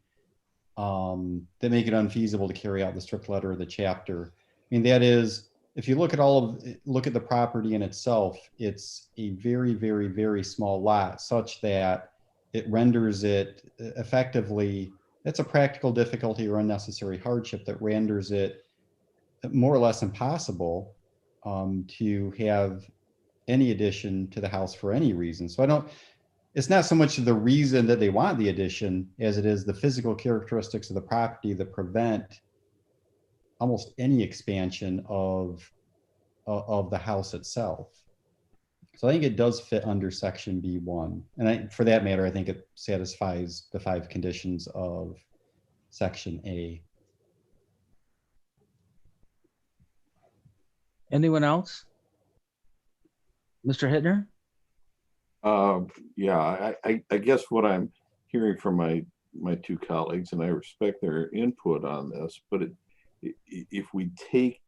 that make it unfeasible to carry out the strict letter of the chapter. I mean, that is, if you look at look at the property in itself, it's a very, very, very small lot, such that it renders it effectively, it's a practical difficulty or unnecessary hardship that renders it more or less impossible to have any addition to the house for any reason. So it's not so much the reason that they want the addition as it is the physical characteristics of the property that prevent almost any expansion of the house itself. So I think it does fit under section B1. And for that matter, I think it satisfies the 5 conditions of section A. Anyone else? Mr. Hittner? Yeah, I guess what I'm hearing from my 2 colleagues, and I respect their input on this, but if we take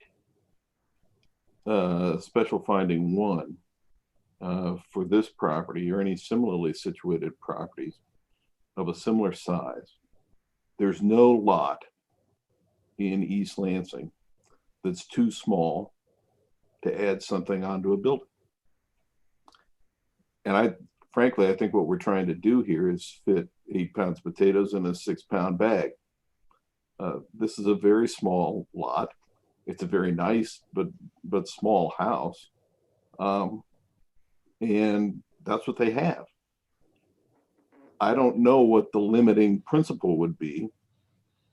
special finding 1 for this property or any similarly situated properties of a similar size, there's no lot in East Lansing that's too small to add something onto a building. And frankly, I think what we're trying to do here is fit 8 pounds of potatoes in a 6-pound bag. This is a very small lot. It's a very nice but small house, and that's what they have. I don't know what the limiting principle would be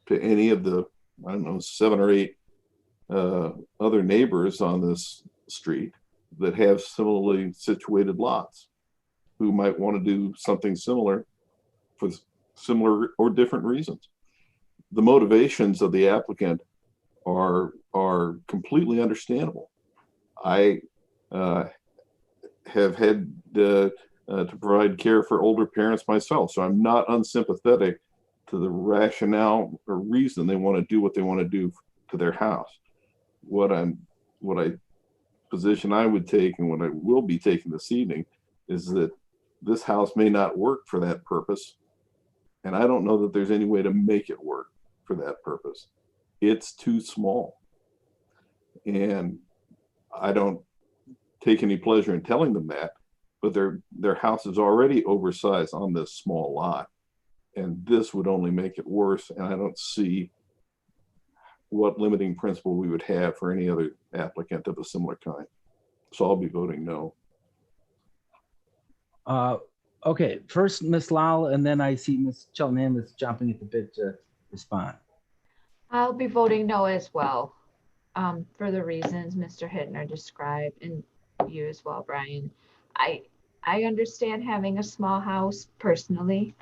to any of the, I don't know, 7 or 8 other neighbors on this street that have similarly situated lots who might want to do something similar for similar or different reasons. The motivations of the applicant are completely understandable. I have had to provide care for older parents myself, so I'm not unsympathetic to the rationale or reason they want to do what they want to do to their house. What position I would take, and what I will be taking this evening, is that this house may not work for that purpose, and I don't know that there's any way to make it work for that purpose. It's too small, and I don't take any pleasure in telling them that, but their house is already oversized on this small lot, and this would only make it worse, and I don't see what limiting principle we would have for any other applicant of a similar kind. So I'll be voting no. Okay, first Ms. Lal, and then I see Ms. Cheltenham is jumping at the bit to respond. I'll be voting no as well, for the reasons Mr. Hittner described, and you as well, Brian. I understand having a small house personally,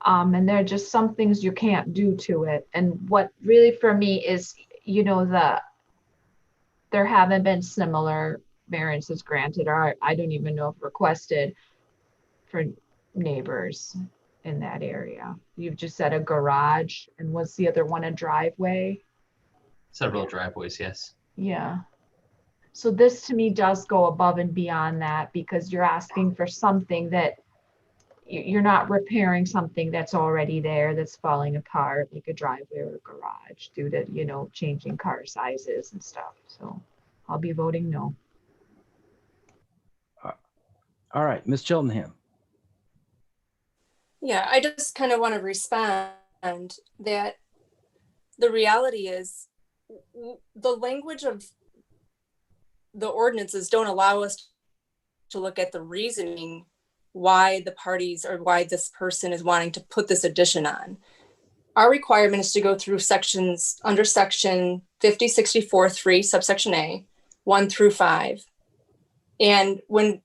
and there are just some things you can't do to it. And what really for me is, you know, there haven't been similar variances granted, or I don't even know if requested for neighbors in that area. You've just said a garage, and what's the other one, a driveway? Several driveways, yes. Yeah. So this to me does go above and beyond that, because you're asking for something that you're not repairing something that's already there, that's falling apart, like a driveway or a garage due to, you know, changing car sizes and stuff. So I'll be voting no. All right, Ms. Cheltenham. Yeah, I just kind of want to respond that the reality is the language of the ordinances don't allow us to look at the reasoning why the parties or why this person is wanting to put this addition on. Our requirement is to go through sections under section 5064-3 subsection A, 1 through 5. And when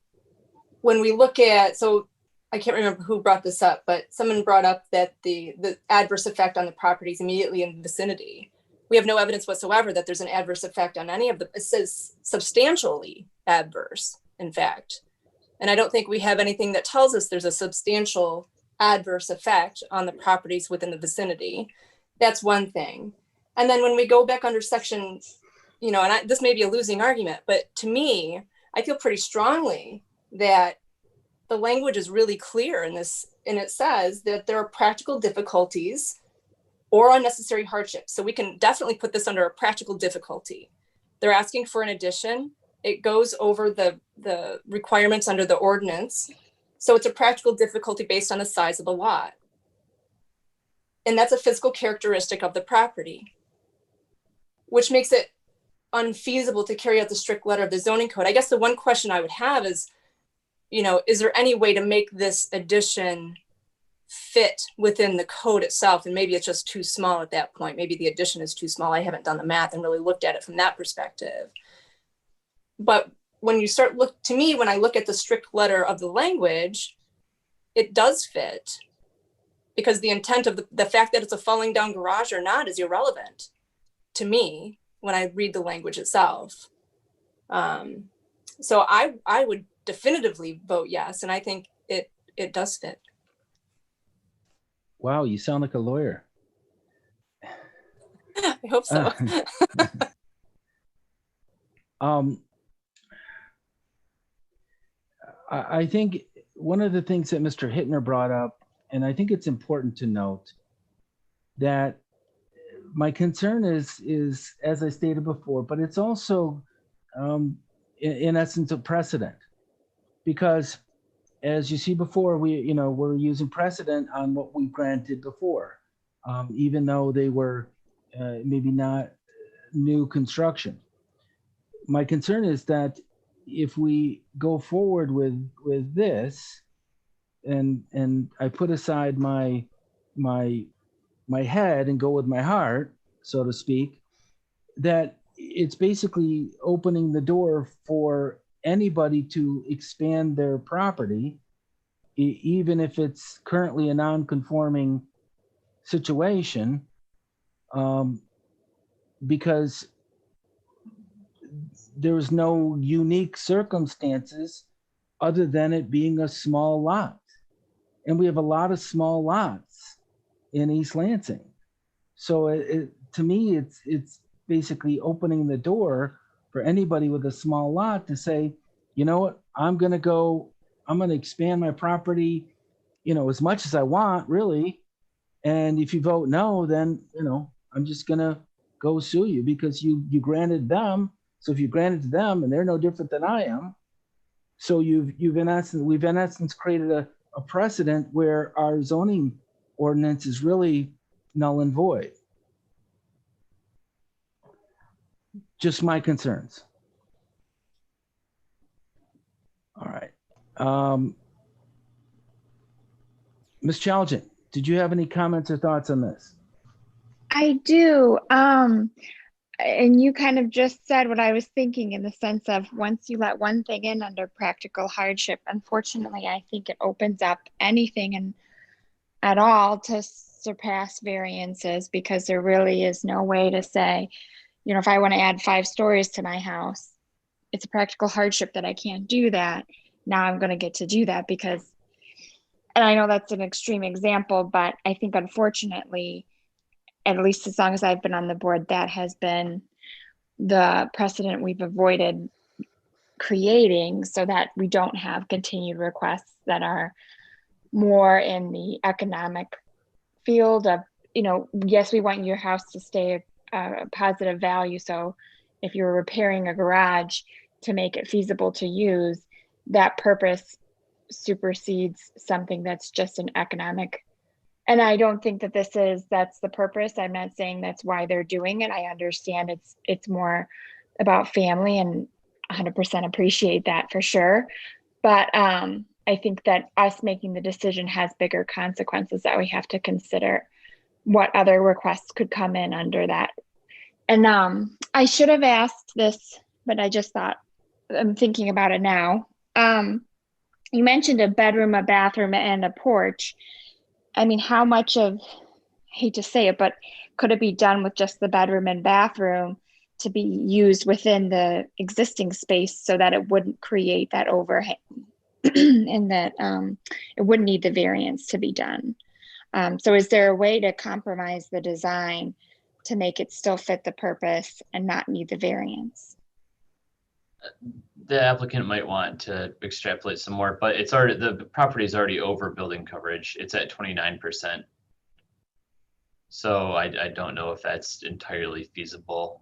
we look at, so I can't remember who brought this up, but someone brought up that the adverse effect on the properties immediately in the vicinity. We have no evidence whatsoever that there's an adverse effect on any of the, it says substantially adverse, in fact. And I don't think we have anything that tells us there's a substantial adverse effect on the properties within the vicinity. That's one thing. And then when we go back under section, you know, and this may be a losing argument, but to me, I feel pretty strongly that the language is really clear in this, and it says that there are practical difficulties or unnecessary hardships. So we can definitely put this under a practical difficulty. They're asking for an addition. It goes over the requirements under the ordinance. So it's a practical difficulty based on the size of the lot. And that's a physical characteristic of the property, which makes it unfeasible to carry out the strict letter of the zoning code. I guess the one question I would have is, you know, is there any way to make this addition fit within the code itself? And maybe it's just too small at that point. Maybe the addition is too small. I haven't done the math and really looked at it from that perspective. But when you start to me, when I look at the strict letter of the language, it does fit, because the intent of the fact that it's a falling down garage or not is irrelevant to me when I read the language itself. So I would definitively vote yes, and I think it does fit. Wow, you sound like a lawyer. I hope so. I think one of the things that Mr. Hittner brought up, and I think it's important to note, that my concern is as I stated before, but it's also in essence a precedent, because as you see before, we're using precedent on what we granted before, even though they were maybe not new construction. My concern is that if we go forward with this, and I put aside my head and go with my heart, so to speak, that it's basically opening the door for anybody to expand their property, even if it's currently a non-conforming situation, because there's no unique circumstances other than it being a small lot. And we have a lot of small lots in East Lansing. So to me, it's basically opening the door for anybody with a small lot to say, you know what, I'm going to expand my property, as much as I want, really. And if you vote no, then, I'm just going to go sue you because you granted them. So if you granted to them and they're no different than I am, so we've in essence created a precedent where our zoning ordinance is really null and void. Just my concerns. All right. Ms. Chalgent, did you have any comments or thoughts on this? I do. And you kind of just said what I was thinking, in the sense of once you let one thing in under practical hardship, unfortunately, I think it opens up anything at all to surpass variances, because there really is no way to say, if I want to add 5 stories to my house, it's a practical hardship that I can't do that. Now I'm going to get to do that because, and I know that's an extreme example, but I think unfortunately, at least as long as I've been on the board, that has been the precedent we've avoided creating, so that we don't have continued requests that are more in the economic field of, yes, we want your house to stay a positive value. So if you're repairing a garage to make it feasible to use, that purpose supersedes something that's just an economic. And I don't think that that's the purpose. I'm not saying that's why they're doing it. I understand it's more about family, and 100% appreciate that for sure. But I think that us making the decision has bigger consequences that we have to consider what other requests could come in under that. And I should have asked this, but I just thought, I'm thinking about it now. You mentioned a bedroom, a bathroom, and a porch. I mean, how much of, I hate to say it, but could it be done with just the bedroom and bathroom to be used within the existing space so that it wouldn't create that overhang and that it wouldn't need the variance to be done? So is there a way to compromise the design to make it still fit the purpose and not need the variance? The applicant might want to extrapolate some more, but it's already, the property is already over building coverage. It's at 29%. So I don't know if that's entirely feasible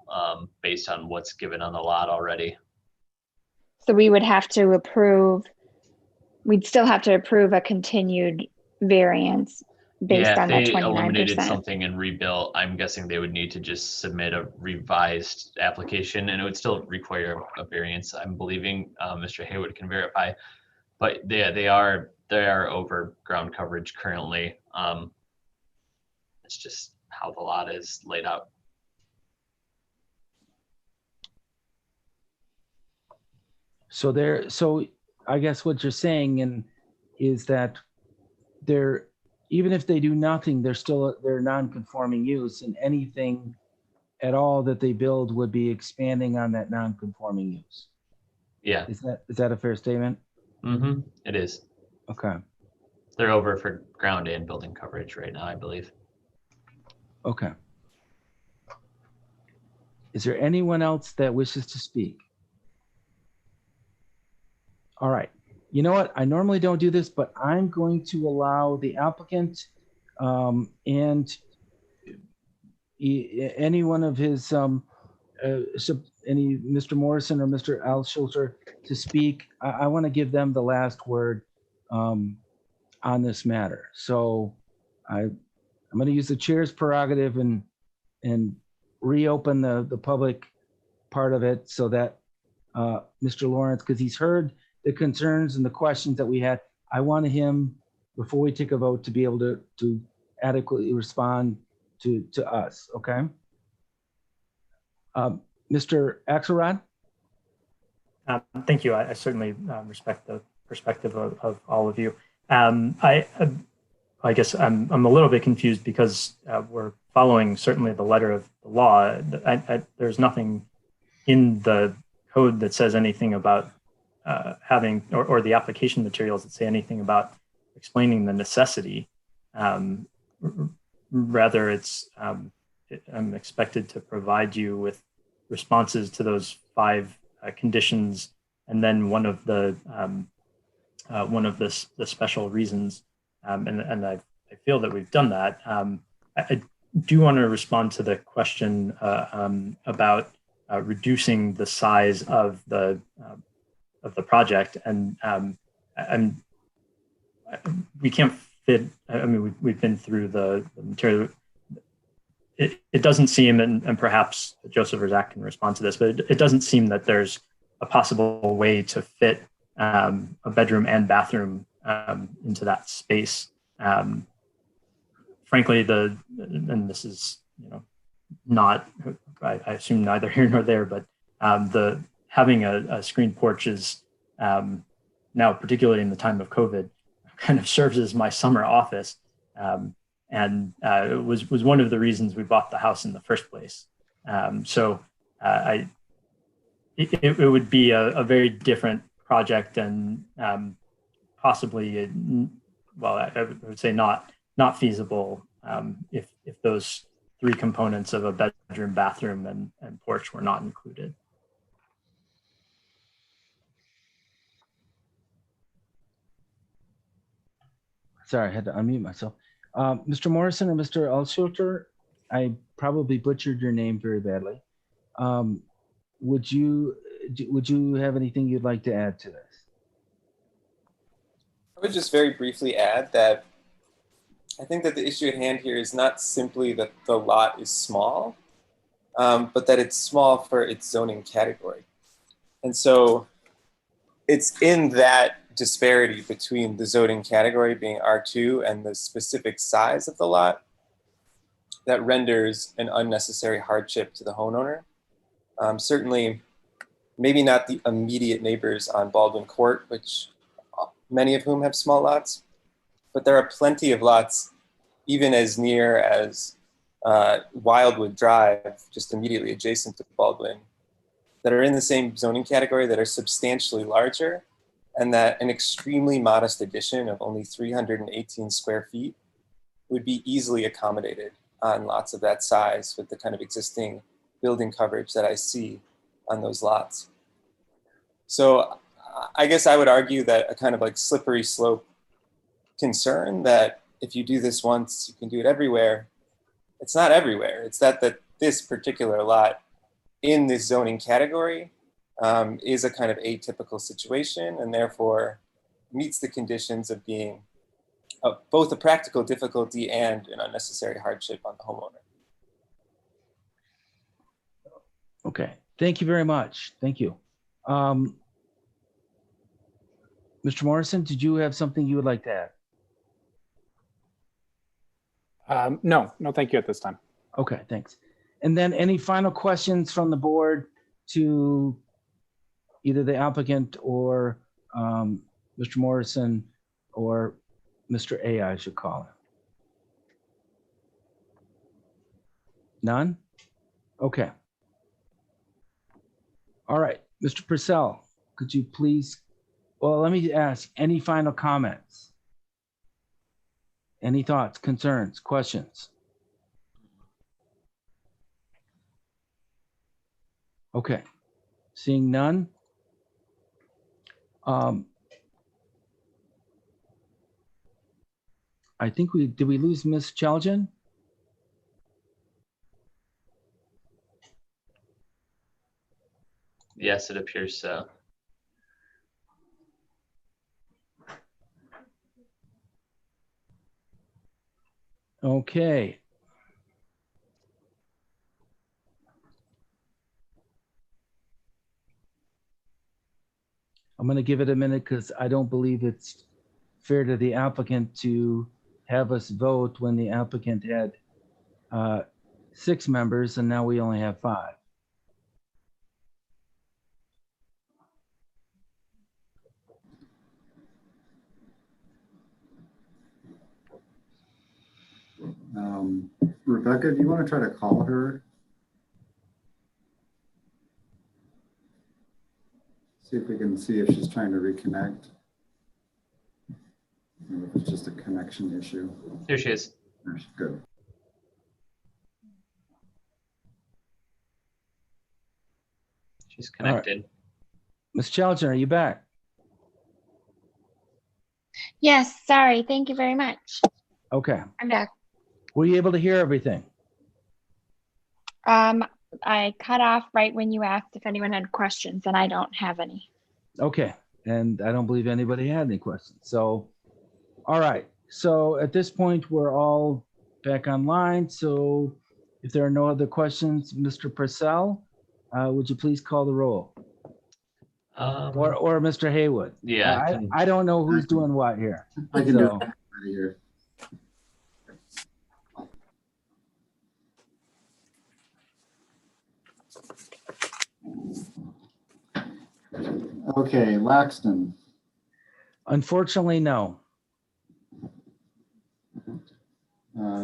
based on what's given on the lot already. So we would have to approve, we'd still have to approve a continued variance based on that 29%. If they eliminated something and rebuilt, I'm guessing they would need to just submit a revised application, and it would still require a variance. I'm believing Mr. Haywood can verify, but they are over ground coverage currently. It's just how the lot is laid out. So I guess what you're saying is that even if they do nothing, they're non-conforming use, and anything at all that they build would be expanding on that non-conforming use. Yeah. Is that a fair statement? Mm-hmm. It is. Okay. They're over for ground and building coverage right now, I believe. Okay. Is there anyone else that wishes to speak? All right. You know what? I normally don't do this, but I'm going to allow the applicant and any one of his, any Mr. Morrison or Mr. Alschulter to speak. I want to give them the last word on this matter. So I'm going to use the chair's prerogative and reopen the public part of it so that Mr. Lawrence, because he's heard the concerns and the questions that we had, I wanted him, before we take a vote, to be able to adequately respond to us, okay? Mr. Axelrod? Thank you. I certainly respect the perspective of all of you. I guess I'm a little bit confused because we're following certainly the letter of the law. There's nothing in the code that says anything about having, or the application materials that say anything about explaining the necessity. Rather, it's I'm expected to provide you with responses to those 5 conditions, and then one of the special reasons. And I feel that we've done that. I do want to respond to the question about reducing the size of the project, and we can't fit. I mean, we've been through the material. It doesn't seem, and perhaps Joseph or Zach can respond to this, but it doesn't seem that there's a possible way to fit a bedroom and bathroom into that space. Frankly, and this is, not, I assume neither here nor there, but having a screened porch is now, particularly in the time of COVID, kind of serves as my summer office. And it was one of the reasons we bought the house in the first place. So it would be a very different project, and possibly, well, I would say not feasible if those 3 components of a bedroom, bathroom, and porch were not included. Sorry, I had to unmute myself. Mr. Morrison or Mr. Alschulter, I probably butchered your name very badly. Would you have anything you'd like to add to this? I would just very briefly add that I think that the issue at hand here is not simply that the lot is small, but that it's small for its zoning category. And so it's in that disparity between the zoning category being R2 and the specific size of the lot that renders an unnecessary hardship to the homeowner. Certainly, maybe not the immediate neighbors on Baldwin Court, which many of whom have small lots, but there are plenty of lots, even as near as Wildwood Drive, just immediately adjacent to Baldwin, that are in the same zoning category that are substantially larger, and that an extremely modest addition of only 318 square feet would be easily accommodated on lots of that size with the kind of existing building coverage that I see on those lots. So I guess I would argue that a kind of like slippery slope concern that if you do this once, you can do it everywhere. It's not everywhere. It's that this particular lot in this zoning category is a kind of atypical situation, and therefore meets the conditions of being both a practical difficulty and an unnecessary hardship on the homeowner. Okay, thank you very much. Thank you. Mr. Morrison, did you have something you would like to add? No, thank you at this time. Okay, thanks. And then any final questions from the board to either the applicant or Mr. Morrison or Mr. A, I should call him. None? Okay. All right, Mr. Purcell, could you please, well, let me ask, any final comments? Any thoughts, concerns, questions? Okay, seeing none. I think did we lose Ms. Chaljan? Yes, it appears so. Okay. I'm going to give it a minute because I don't believe it's fair to the applicant to have us vote when the applicant had 6 members and now we only have 5. Rebecca, do you want to try to call her? See if we can see if she's trying to reconnect. Or if it's just a connection issue. Here she is. Good. She's connected. Right. Ms. Chaljan, are you back? Yes, sorry. Thank you very much. Okay. I'm back. Were you able to hear everything? I cut off right when you asked if anyone had questions, and I don't have any. Okay. And I don't believe anybody had any questions. So, all right. So at this point, we're all back online. So if there are no other questions, Mr. Purcell, would you please call the roll? Or Mr. Haywood? Yeah. I don't know who's doing what here. I can do it right here. Okay, Laxton. Unfortunately, no.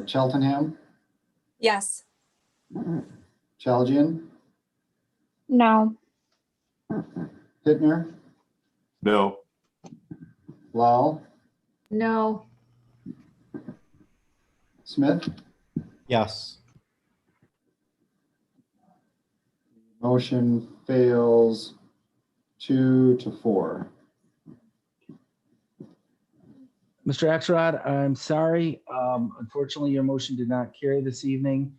Cheltenham, Yes. Chaljian, No. Hittner, No. Lal, No. Smith. Yes. Motion fails 2-4. Mr. Axelrod, I'm sorry. Unfortunately, your motion did not carry this evening.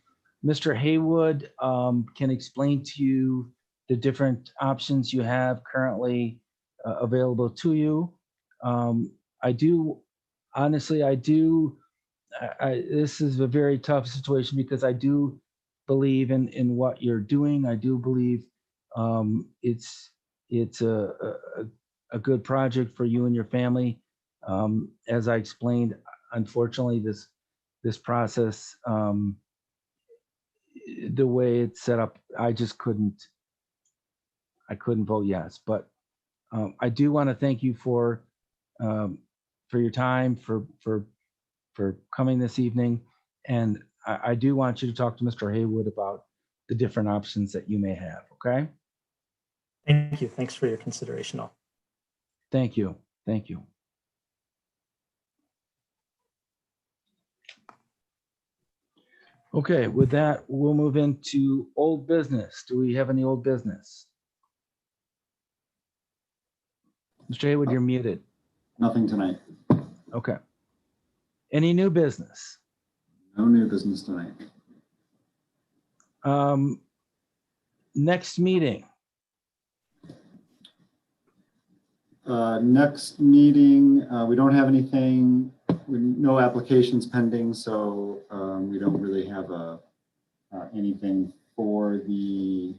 Mr. Haywood can explain to you the different options you have currently available to you. I do, honestly, this is a very tough situation because I do believe in what you're doing. I do believe it's a good project for you and your family. As I explained, unfortunately, this process, the way it's set up, I couldn't vote yes. But I do want to thank you for your time, for coming this evening, and I do want you to talk to Mr. Haywood about the different options that you may have. Okay. Thank you. Thanks for your consideration. Thank you. Thank you. Okay, with that, we'll move into old business. Do we have any old business? Mr. Haywood, you're muted. Nothing tonight. Okay. Any new business? No new business tonight. Next meeting. Next meeting, we don't have anything, no applications pending, so we don't really have anything for the,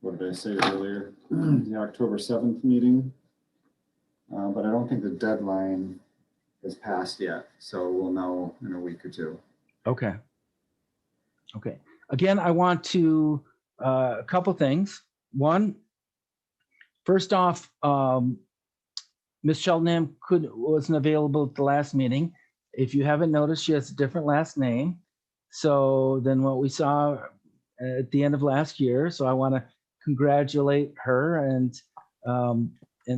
what did I say earlier? The October 7th meeting. But I don't think the deadline is passed yet, so we'll know in a week or two. Okay. Okay. Again, I want to, a couple things. One, first off, Ms. Cheltenham wasn't available at the last meeting. If you haven't noticed, she has a different last name. So than what we saw at the end of last year. So I want to congratulate her and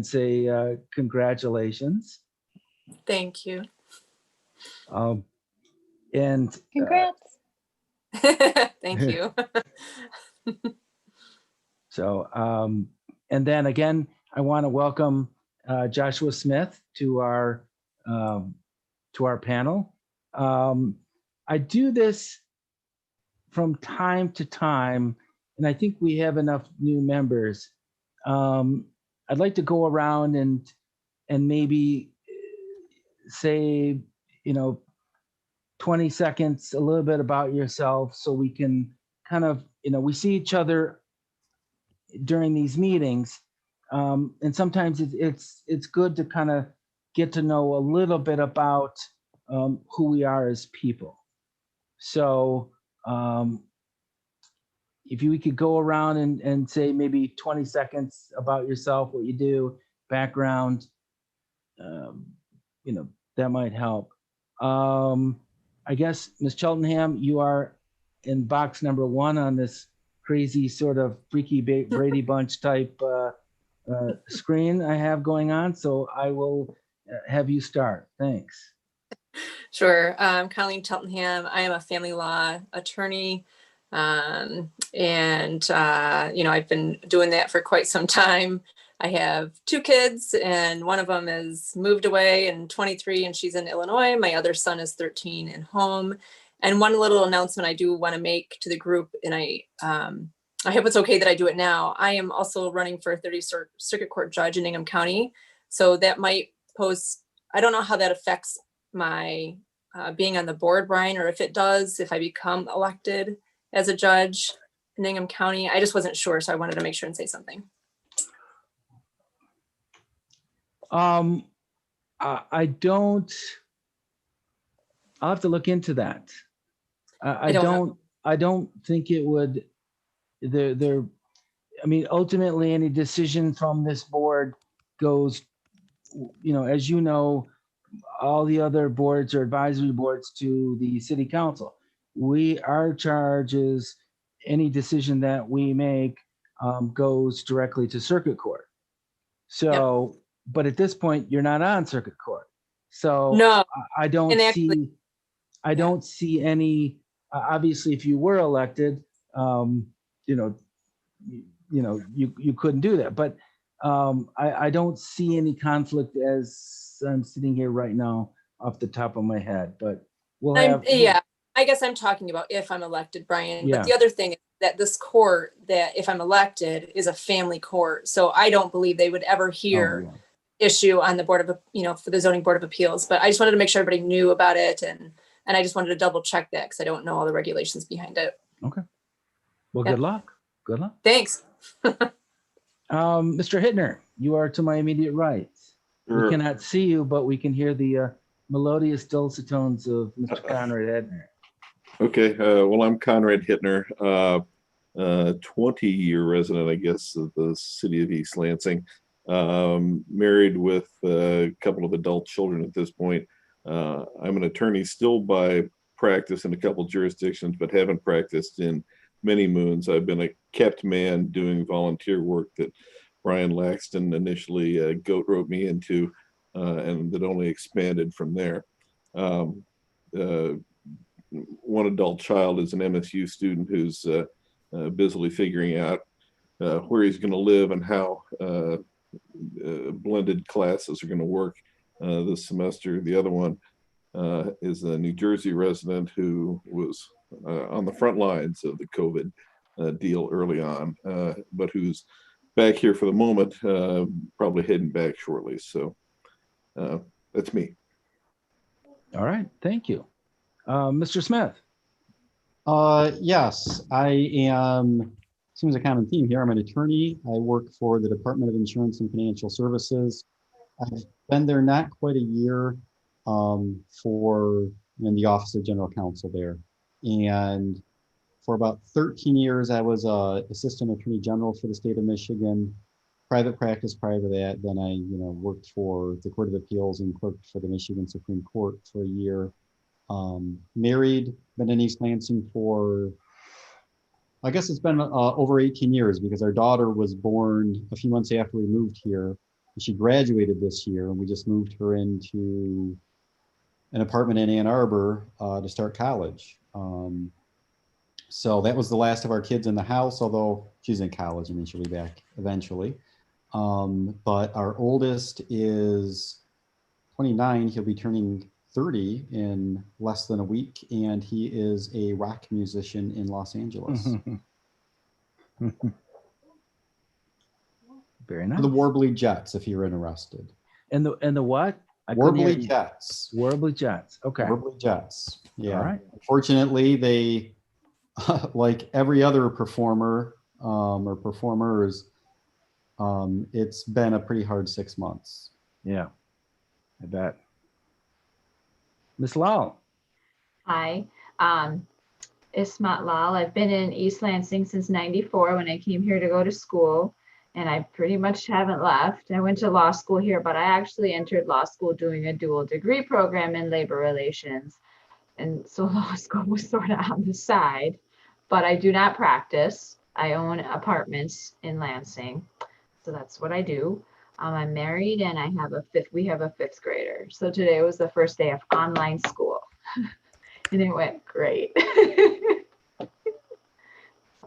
say congratulations. Thank you. And Congrats. Thank you. So, and then again, I want to welcome Joshua Smith to our panel. I do this from time to time, and I think we have enough new members. I'd like to go around and maybe say, 20 seconds, a little bit about yourself, so we can kind of, we see each other during these meetings, and sometimes it's good to kind of get to know a little bit about who we are as people. So if we could go around and say maybe 20 seconds about yourself, what you do, background, that might help. I guess, Ms. Cheltenham, you are in box number 1 on this crazy sort of freaky Brady Bunch type screen I have going on. So I will have you start. Thanks. Sure. Colleen Cheltenham. I am a family law attorney. And I've been doing that for quite some time. I have 2 kids, and one of them is moved away and 23, and she's in Illinois. My other son is 13 and home. And one little announcement I do want to make to the group, and I hope it's okay that I do it now. I am also running for a 30th Circuit Court judge in Ingham County. So that might pose, I don't know how that affects my being on the board, Brian, or if it does, if I become elected as a judge in Ingham County. I just wasn't sure, so I wanted to make sure and say something. I don't, I'll have to look into that. I don't think it would, I mean, ultimately any decision from this board goes, as you know, all the other boards or advisory boards to the city council. Our charge is any decision that we make goes directly to circuit court. So, yep. But at this point, you're not on circuit court. So no, I don't see any, obviously if you were elected, you couldn't do that. But I don't see any conflict as I'm sitting here right now off the top of my head, but we'll I'm, have. yeah, I guess I'm talking about if I'm elected, Brian. Yeah. But the other thing is that this court, that if I'm elected, is a family court. So I don't believe they would ever hear Oh, issue on the board of, for the zoning board of appeals. But I just wanted to make sure everybody knew about it, and I just wanted to double check that because I don't know all the regulations behind it. Okay. Well, Yeah. good luck. Good luck. Thanks. Mr. Hittner, you are to my immediate right. We Sure. cannot see you, but we can hear the melodious dulcet tones of Mr. Conrad Hittner. Okay, well, I'm Conrad Hittner, 20-year resident, I guess, of the city of East Lansing. Married with a couple of adult children at this point. I'm an attorney still by practice in a couple jurisdictions, but haven't practiced in many moons. I've been a kept man doing volunteer work that Brian Laxton initially goat roped me into, and that only expanded from there. One adult child is an MSU student who's busily figuring out where he's going to live and how blended classes are going to work this semester. The other one is a New Jersey resident who was on the front lines of the COVID deal early on, but who's back here for the moment, probably heading back shortly. So that's me. All right. Thank you. Mr. Smith. Yes, I am, seems a common theme here. I'm an attorney. I work for the Department of Insurance and Financial Services. I've been there not quite a year in the Office of General Counsel there. And for about 13 years, I was Assistant Attorney General for the state of Michigan. Private practice prior to that. Then I, worked for the Court of Appeals and clerked for the Michigan Supreme Court for a year. Married, been in East Lansing for, I guess it's been over 18 years because our daughter was born a few months after we moved here. She graduated this year and we just moved her into an apartment in Ann Arbor to start college. So that was the last of our kids in the house, although she's in college. I mean, she'll be back eventually. But our oldest is 29. He'll be turning 30 in less than a week, and he is a rock musician in Los Angeles. Very nice. The Warbly Jets, if you're interested. And the what? Warbly Jets. Warbly Jets. Okay. Warbly Jets. Yeah. All right. Unfortunately, they, like every other performer or performers, it's been a pretty hard 6 months. Yeah, I bet. Miss Lal. Hi, Ismat Lal. I've been in East Lansing since '94 when I came here to go to school, and I pretty much haven't left. I went to law school here, but I actually entered law school doing a dual degree program in labor relations. And so law school was sort of on the side, but I do not practice. I own apartments in Lansing. So that's what I do. I'm married and we have a fifth grader. So today was the first day of online school and it went great.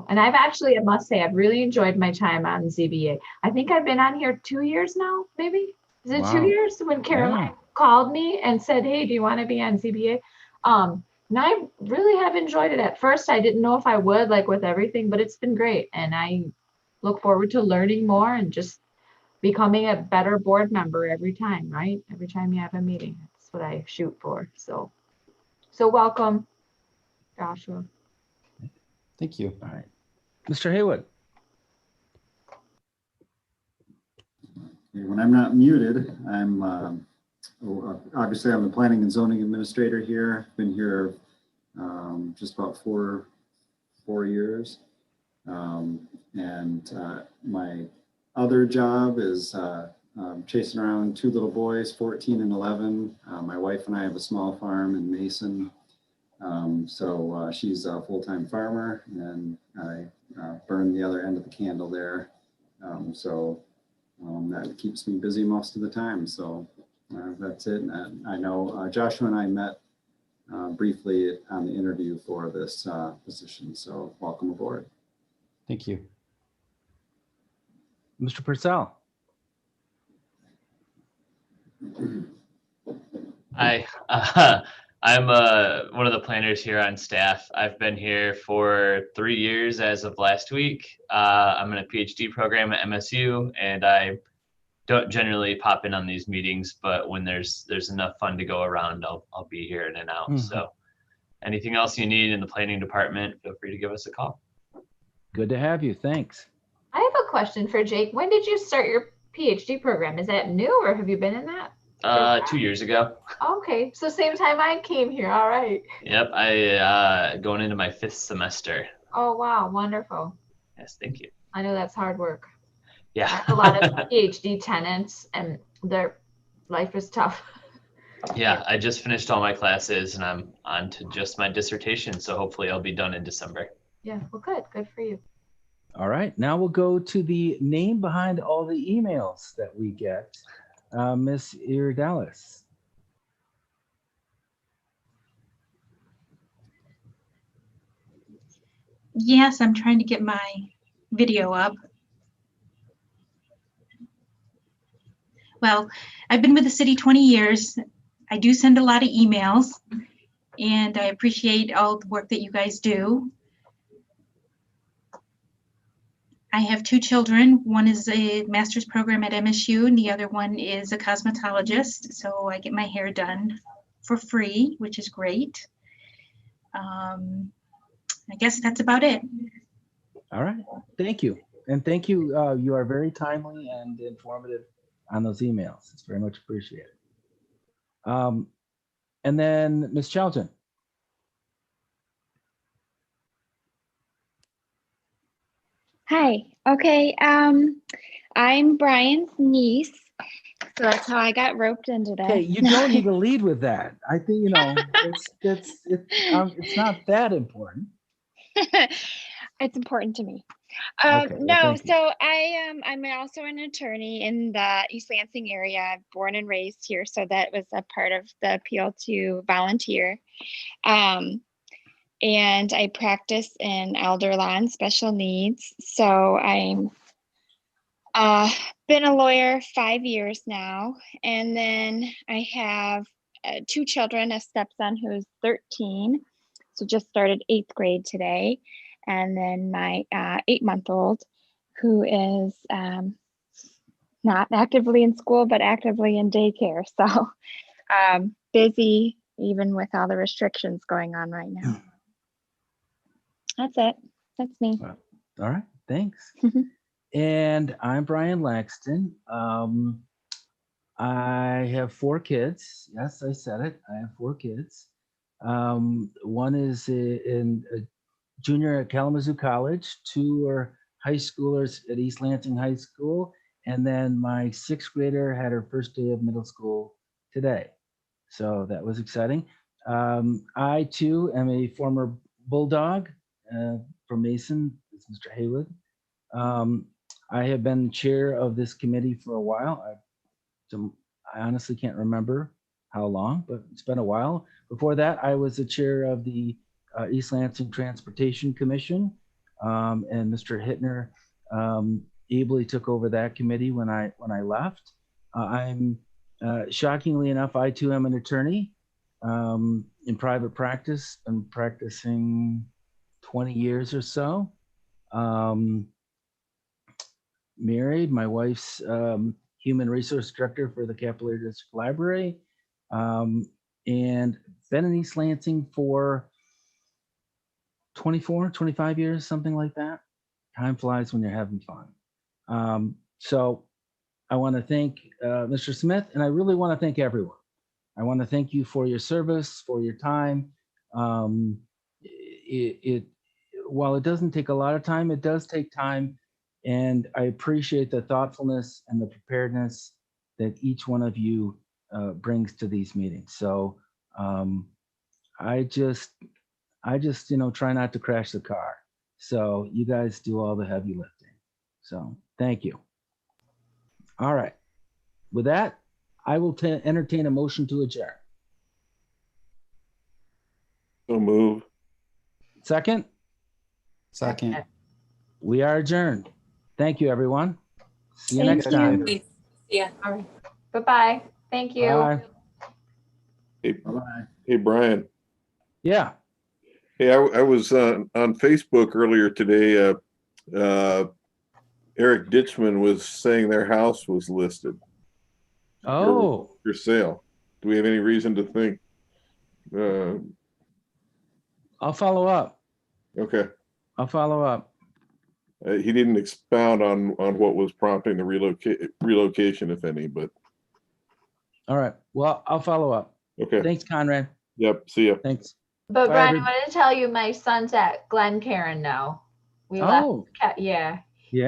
And I've actually, I must say, I've really enjoyed my time on ZBA. I think I've been on here 2 years now, maybe. Is it 2 years? When Caroline called me and said, hey, do you want to be on ZBA? And I really have enjoyed it. At first, I didn't know if I would, like with everything, but it's been great. And I look forward to learning more and just becoming a better board member every time, right? Every time you have a meeting, that's what I shoot for. So welcome, Joshua. Thank you. All right. Mr. Haywood. When I'm not muted, I'm obviously I'm the planning and zoning administrator here. Been here just about four years. My other job is chasing around two little boys, 14 and 11. My wife and I have a small farm in Mason. So she's a full-time farmer and I burn the other end of the candle there. That keeps me busy most of the time. So that's it. And I know Joshua and I met briefly on the interview for this position. So welcome aboard. Thank you. Mr. Purcell. Hi, I'm one of the planners here on staff. I've been here for 3 years as of last week. I'm in a PhD program at MSU, and I don't generally pop in on these meetings, but when there's enough fun to go around, I'll be here in and out. Mhm. So anything else you need in the planning department, feel free to give us a call. Good to have you. Thanks. I have a question for Jake. When did you start your PhD program? Is that new or have you been in that? 2 years ago. Okay, so same time I came here. All right. Yep, I going into my 5th semester. Oh, wow. Wonderful. Yes, thank you. I know that's hard work. Yeah. I have a lot of PhD tenants and their life is tough. Yeah, I just finished all my classes and I'm on to just my dissertation. So hopefully I'll be done in December. Yeah, well, good. Good for you. All right, now we'll go to the name behind all the emails that we get. Miss Iridalis. Yes, I'm trying to get my video up. Well, I've been with the city 20 years. I do send a lot of emails, and I appreciate all the work that you guys do. I have 2 children. One is a master's program at MSU, and the other one is a cosmetologist. So I get my hair done for free, which is great. I guess that's about it. All right, thank you. And thank you. You are very timely and informative on those emails. It's very much appreciated. And then Ms. Charlton. Hi. Okay. I'm Brian's niece, so that's how I got roped into that. Okay, you don't need to lead with that. I think it's not that important. It's important to me. Okay, well, No, thank you. so I'm also an attorney in the East Lansing area, born and raised here. So that was a part of the appeal to volunteer. And I practice in elder law and special needs. So I'm been a lawyer 5 years now. And then I have 2 children, a stepson who's 13. So just started 8th grade today. And then my 8-month-old who is not actively in school, but actively in daycare. So busy even with all the restrictions going on right now. That's it. That's me. All right, thanks. And I'm Brian Laxton. I have 4 kids. Yes, I said it. I have 4 kids. One is in a junior at Kalamazoo College. 2 are high schoolers at East Lansing High School. And then my 6th grader had her first day of middle school today. So that was exciting. I too am a former Bulldog from Mason, it's Mr. Haywood. I have been chair of this committee for a while. I honestly can't remember how long, but it's been a while. Before that, I was the chair of the East Lansing Transportation Commission, and Mr. Hittner ably took over that committee when I left. I'm shockingly enough, I too am an attorney in private practice. I'm practicing 20 years or so. Married, my wife's human resource director for the Capillary District Library, and been in East Lansing for 24, 25 years, something like that. Time flies when you're having fun. So I want to thank Mr. Smith, and I really want to thank everyone. I want to thank you for your service, for your time. While it doesn't take a lot of time, it does take time. And I appreciate the thoughtfulness and the preparedness that each one of you brings to these meetings. So I just try not to crash the car. So you guys do all the heavy lifting. So thank you. All right. With that, I will entertain a motion to adjourn. So move. Second? Second. We are adjourned. Thank you, everyone. See you Thank next you. time. Yeah. All right. Bye-bye. Thank you. Bye. Hey, Bye-bye. hey, Brian. Yeah. Hey, I was on Facebook earlier today. Eric Ditchman was saying their house was listed Oh, for sale. Do we have any reason to think? I'll follow up. Okay. I'll follow up. He didn't expound on what was prompting the relocation, if any, but All right. Well, I'll follow up. okay. Thanks, Conrad. Yep. See ya. Thanks. But Bye, Brian, I everybody. wanted to tell you my son's at Glen Cairn now. We Oh. left, yeah,